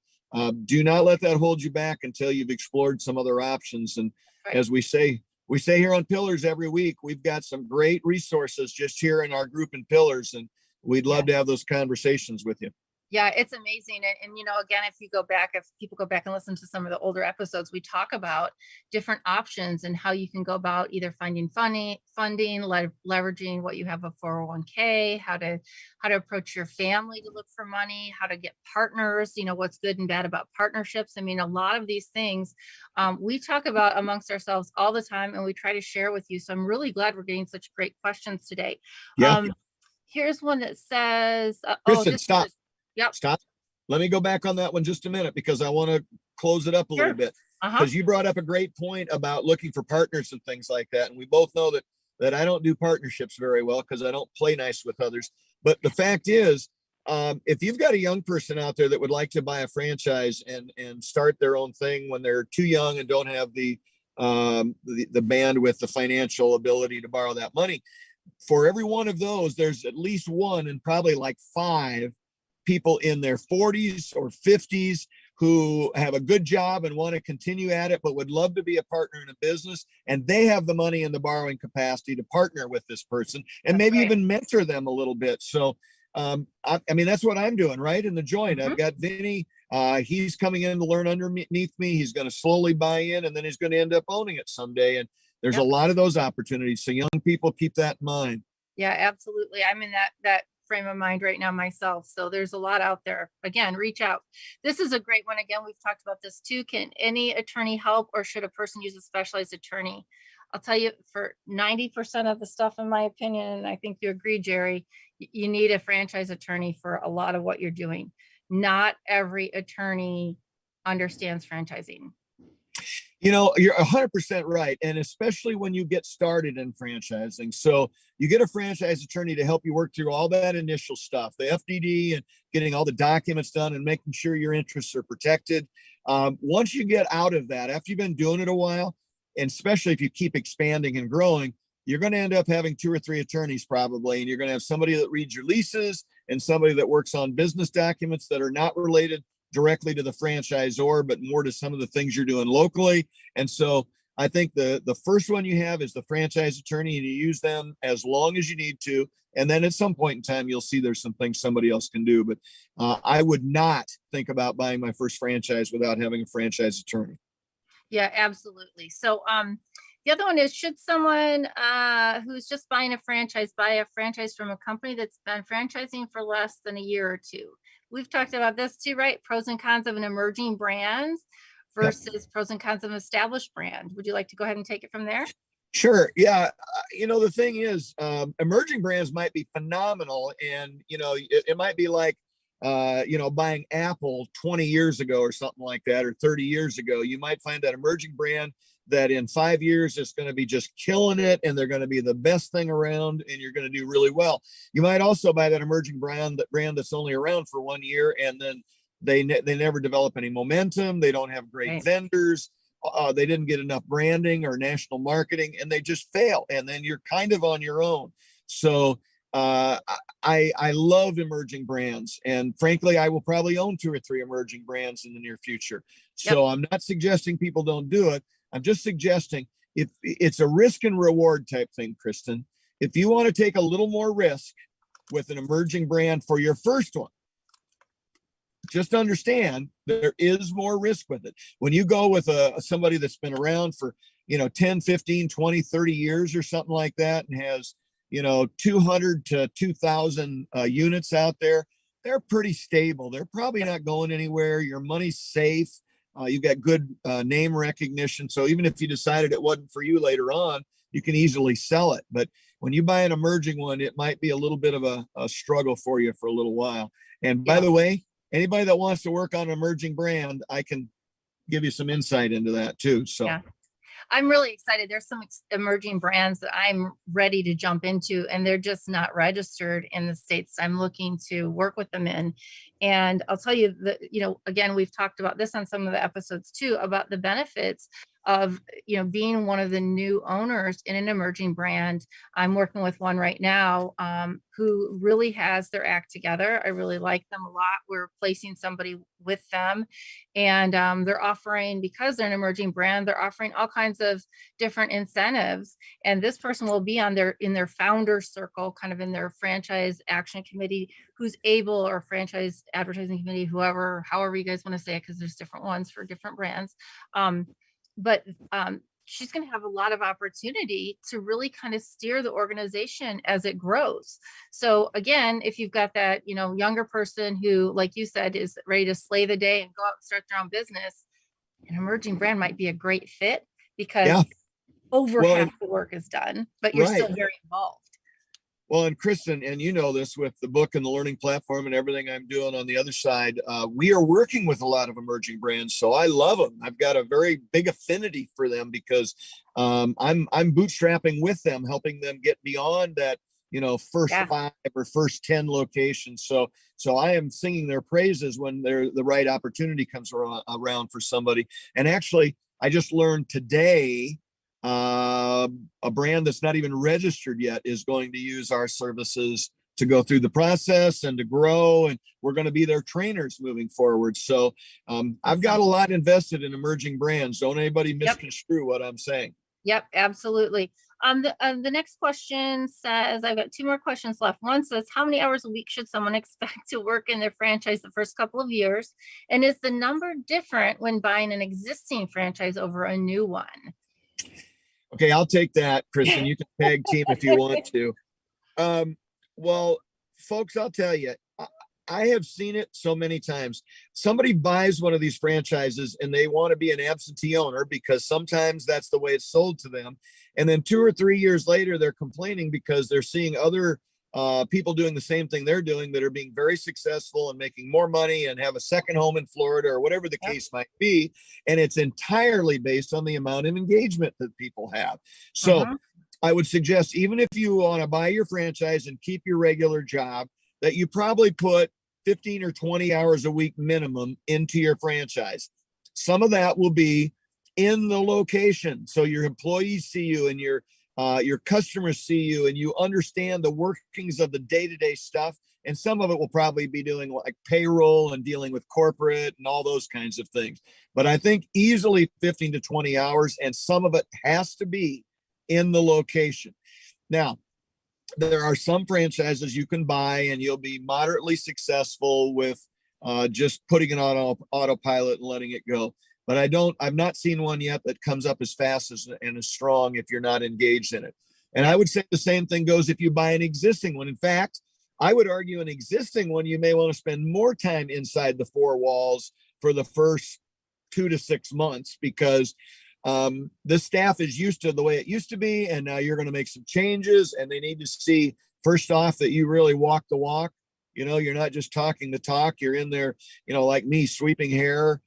do not let that hold you back until you've explored some other options. And as we say here on Pillars every week, we've got some great resources just here in our group in Pillars, and we'd love to have those conversations with you. Yeah, it's amazing. And again, if people go back and listen to some of the older episodes, we talk about different options and how you can go about either finding funding, leveraging what you have, a 401k, how to approach your family to look for money, how to get partners, what's good and bad about partnerships. I mean, a lot of these things we talk about amongst ourselves all the time, and we try to share with you. So I'm really glad we're getting such great questions today. Here's one that says, Kristin, stop. Yep. Stop. Let me go back on that one just a minute, because I want to close it up a little bit. Because you brought up a great point about looking for partners and things like that. And we both know that I don't do partnerships very well because I don't play nice with others. But the fact is, if you've got a young person out there that would like to buy a franchise and start their own thing when they're too young and don't have the bandwidth, the financial ability to borrow that money, for every one of those, there's at least one and probably like 5 people in their 40s or 50s who have a good job and want to continue at it, but would love to be a partner in a business. And they have the money and the borrowing capacity to partner with this person and maybe even mentor them a little bit. So, I mean, that's what I'm doing, right? In the joint, I've got Vinny. He's coming in to learn underneath me. He's going to slowly buy in, and then he's going to end up owning it someday. And there's a lot of those opportunities. So young people, keep that in mind. Yeah, absolutely. I'm in that frame of mind right now myself. So there's a lot out there. Again, reach out. This is a great one. Again, we've talked about this too. Can any attorney help, or should a person use a specialized attorney? I'll tell you, for 90% of the stuff, in my opinion, and I think you agree, Jerry, you need a franchise attorney for a lot of what you're doing. Not every attorney understands franchising. You're 100% right. And especially when you get started in franchising. So you get a franchise attorney to help you work through all that initial stuff, the FDD and getting all the documents done and making sure your interests are protected. Once you get out of that, after you've been doing it a while, and especially if you keep expanding and growing, you're going to end up having 2 or 3 attorneys probably. And you're going to have somebody that reads your leases and somebody that works on business documents that are not related directly to the franchisor, but more to some of the things you're doing locally. And so I think the first one you have is the franchise attorney, and you use them as long as you need to. And then at some point in time, you'll see there's some things somebody else can do. But I would not think about buying my first franchise without having a franchise attorney. Yeah, absolutely. So the other one is, should someone who's just buying a franchise buy a franchise from a company that's been franchising for less than a year or two? We've talked about this too, right? Pros and cons of an emerging brand versus pros and cons of an established brand. Would you like to go ahead and take it from there? Sure. Yeah. The thing is, emerging brands might be phenomenal. And, it might be like, buying Apple 20 years ago or something like that, or 30 years ago. You might find that emerging brand that in 5 years is going to be just killing it, and they're going to be the best thing around, and you're going to do really well. You might also buy that emerging brand that's only around for 1 year, and then they never develop any momentum. They don't have great vendors. They didn't get enough branding or national marketing, and they just fail. And then you're kind of on your own. So I love emerging brands, and frankly, I will probably own 2 or 3 emerging brands in the near future. So I'm not suggesting people don't do it. I'm just suggesting if it's a risk and reward type thing, Kristin. If you want to take a little more risk with an emerging brand for your first one, just understand there is more risk with it. When you go with somebody that's been around for 10, 15, 20, 30 years or something like that, and has 200 to 2,000 units out there, they're pretty stable. They're probably not going anywhere. Your money's safe. You've got good name recognition. So even if you decided it wasn't for you later on, you can easily sell it. But when you buy an emerging one, it might be a little bit of a struggle for you for a little while. And by the way, anybody that wants to work on an emerging brand, I can give you some insight into that too. So I'm really excited. There's some emerging brands that I'm ready to jump into, and they're just not registered in the states I'm looking to work with them in. And I'll tell you that, again, we've talked about this on some of the episodes too, about the benefits of, being one of the new owners in an emerging brand. I'm working with one right now who really has their act together. I really like them a lot. We're placing somebody with them, and they're offering, because they're an emerging brand, they're offering all kinds of different incentives. And this person will be in their founder circle, kind of in their franchise action committee, who's able, or franchise advertising committee, however you guys want to say it, because there's different ones for different brands. But she's going to have a lot of opportunity to really kind of steer the organization as it grows. So again, if you've got that, younger person who, like you said, is ready to slay the day and go out and start their own business, an emerging brand might be a great fit, because over half the work is done, but you're still very involved. Well, and Kristin, and this with the book and the learning platform and everything I'm doing on the other side, we are working with a lot of emerging brands. So I love them. I've got a very big affinity for them, because I'm bootstrapping with them, helping them get beyond that, first 5 or first 10 locations. So I am singing their praises when the right opportunity comes around for somebody. And actually, I just learned today, a brand that's not even registered yet is going to use our services to go through the process and to grow, and we're going to be their trainers moving forward. So I've got a lot invested in emerging brands. Don't anybody misconstrue what I'm saying. Yep, absolutely. The next question says, I've got 2 more questions left. One says, how many hours a week should someone expect to work in their franchise the first couple of years? And is the number different when buying an existing franchise over a new one? Okay, I'll take that, Kristin. You can tag team if you want to. Well, folks, I'll tell you, I have seen it so many times. Somebody buys one of these franchises and they want to be an absentee owner, because sometimes that's the way it's sold to them. And then 2 or 3 years later, they're complaining because they're seeing other people doing the same thing they're doing, that are being very successful and making more money and have a second home in Florida, or whatever the case might be. And it's entirely based on the amount of engagement that people have. So I would suggest, even if you want to buy your franchise and keep your regular job, that you probably put 15 or 20 hours a week minimum into your franchise. Some of that will be in the location, so your employees see you, and your customers see you, and you understand the workings of the day-to-day stuff. And some of it will probably be doing like payroll and dealing with corporate and all those kinds of things. But I think easily 15 to 20 hours, and some of it has to be in the location. Now, there are some franchises you can buy and you'll be moderately successful with just putting it on autopilot and letting it go. But I've not seen one yet that comes up as fast and as strong if you're not engaged in it. And I would say the same thing goes if you buy an existing one. In fact, I would argue an existing one, you may want to spend more time inside the 4 walls for the first 2 to 6 months, because the staff is used to the way it used to be, and now you're going to make some changes, and they need to see first off that you really walk the walk. You're not just talking the talk. You're in there, like me, sweeping hair,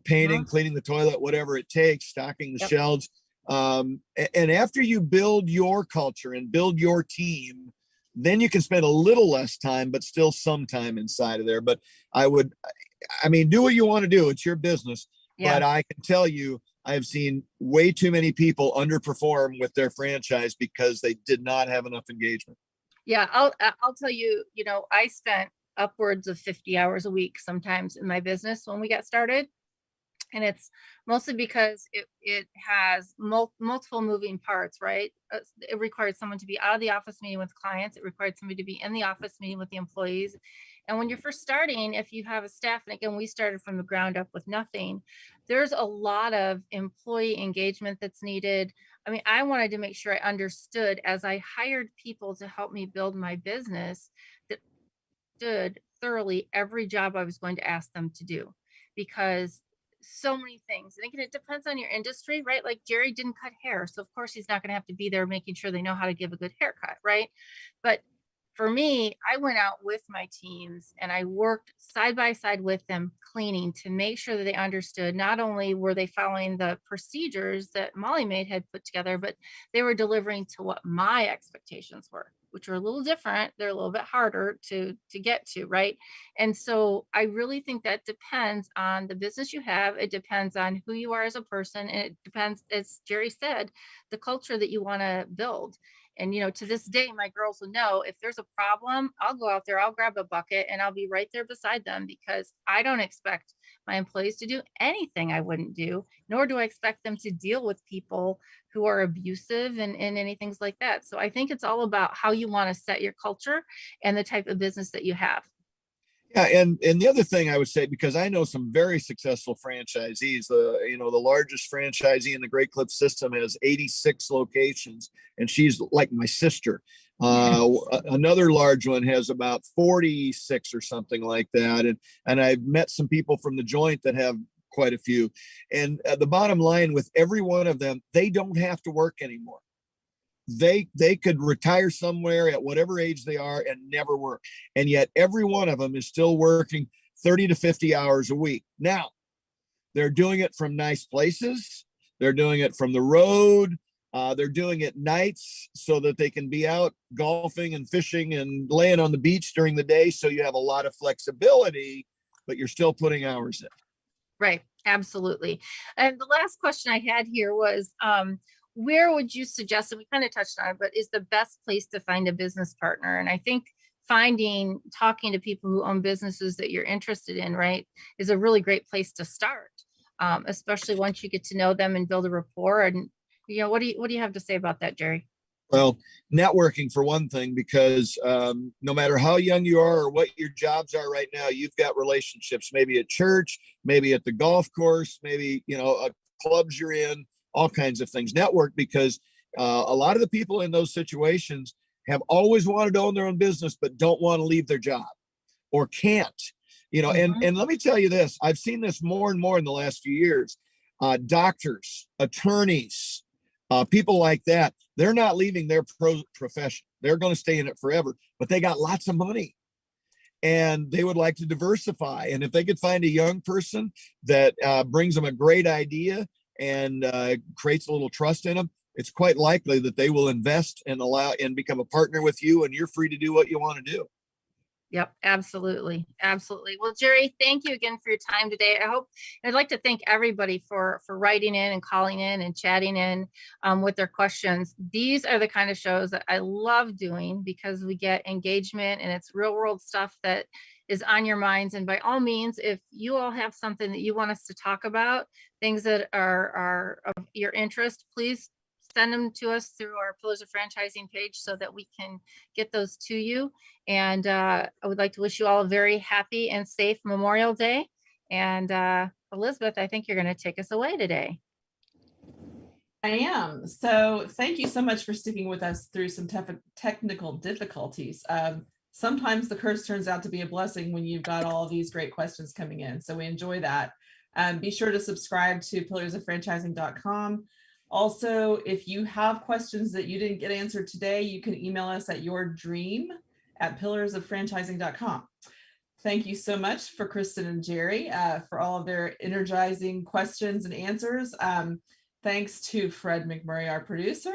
painting, cleaning the toilet, whatever it takes, stocking the shelves. And after you build your culture and build your team, then you can spend a little less time, but still some time inside of there. But do what you want to do. It's your business. Yeah. But I can tell you, I have seen way too many people underperform with their franchise because they did not have enough engagement. Yeah, I'll tell you, I spent upwards of 50 hours a week sometimes in my business when we got started. And it's mostly because it has multiple moving parts, right? It required someone to be out of the office meeting with clients. It required somebody to be in the office meeting with the employees. And when you're first starting, if you have a staff, and again, we started from the ground up with nothing, there's a lot of employee engagement that's needed. I wanted to make sure I understood as I hired people to help me build my business that I understood thoroughly every job I was going to ask them to do, because so many things. And again, it depends on your industry, right? Like Jerry didn't cut hair, so of course he's not going to have to be there making sure they know how to give a good haircut, right? But for me, I went out with my teams and I worked side by side with them cleaning to make sure that they understood not only were they following the procedures that Molly Maid had put together, but they were delivering to what my expectations were, which are a little different. They're a little bit harder to get to, right? And so I really think that depends on the business you have. It depends on who you are as a person. And it depends, as Jerry said, the culture that you want to build. And, to this day, my girls will know if there's a problem, I'll go out there, I'll grab a bucket and I'll be right there beside them, because I don't expect my employees to do anything I wouldn't do, nor do I expect them to deal with people who are abusive and anything like that. So I think it's all about how you want to set your culture and the type of business that you have. Yeah, and the other thing I would say, because I know some very successful franchisees, the largest franchisee in the Great Clips system has 86 locations, and she's like my sister. Another large one has about 46 or something like that, and I've met some people from the joint that have quite a few. And the bottom line with every one of them, they don't have to work anymore. They could retire somewhere at whatever age they are and never work. And yet every one of them is still working 30 to 50 hours a week. Now, they're doing it from nice places. They're doing it from the road. They're doing it nights so that they can be out golfing and fishing and laying on the beach during the day. So you have a lot of flexibility, but you're still putting hours in. Right. Absolutely. And the last question I had here was, where would you suggest, and we kind of touched on it, but is the best place to find a business partner? And I think talking to people who own businesses that you're interested in, right, is a really great place to start, especially once you get to know them and build a rapport. And, what do you have to say about that, Jerry? Well, networking for one thing, because no matter how young you are or what your jobs are right now, you've got relationships, maybe at church, maybe at the golf course, maybe, clubs you're in, all kinds of things. Network, because a lot of the people in those situations have always wanted to own their own business, but don't want to leave their job or can't, and let me tell you this, I've seen this more and more in the last few years. Doctors, attorneys, people like that, they're not leaving their profession. They're going to stay in it forever, but they got lots of money and they would like to diversify. And if they could find a young person that brings them a great idea and creates a little trust in them, it's quite likely that they will invest and become a partner with you, and you're free to do what you want to do. Yep, absolutely. Absolutely. Well, Jerry, thank you again for your time today. I'd like to thank everybody for writing in and calling in and chatting in with their questions. These are the kind of shows that I love doing because we get engagement and it's real world stuff that is on your minds. And by all means, if you all have something that you want us to talk about, things that are of your interest, please send them to us through our Pillars of Franchising page so that we can get those to you. And I would like to wish you all a very happy and safe Memorial Day. And Elizabeth, I think you're going to take us away today. I am. So thank you so much for sticking with us through some technical difficulties. Sometimes the curse turns out to be a blessing when you've got all of these great questions coming in. So we enjoy that. Be sure to subscribe to pillarsoffranchising.com. Also, if you have questions that you didn't get answered today, you can email us at yourdream@pillarsoffranchising.com. Thank you so much for Kristin and Jerry for all of their energizing questions and answers. Thanks to Fred McMurray, our producer.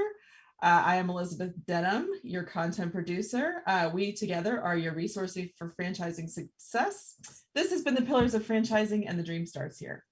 I am Elizabeth Denham, your content producer. We together are your resource for franchising success. This has been the Pillars of Franchising, and the dream starts here.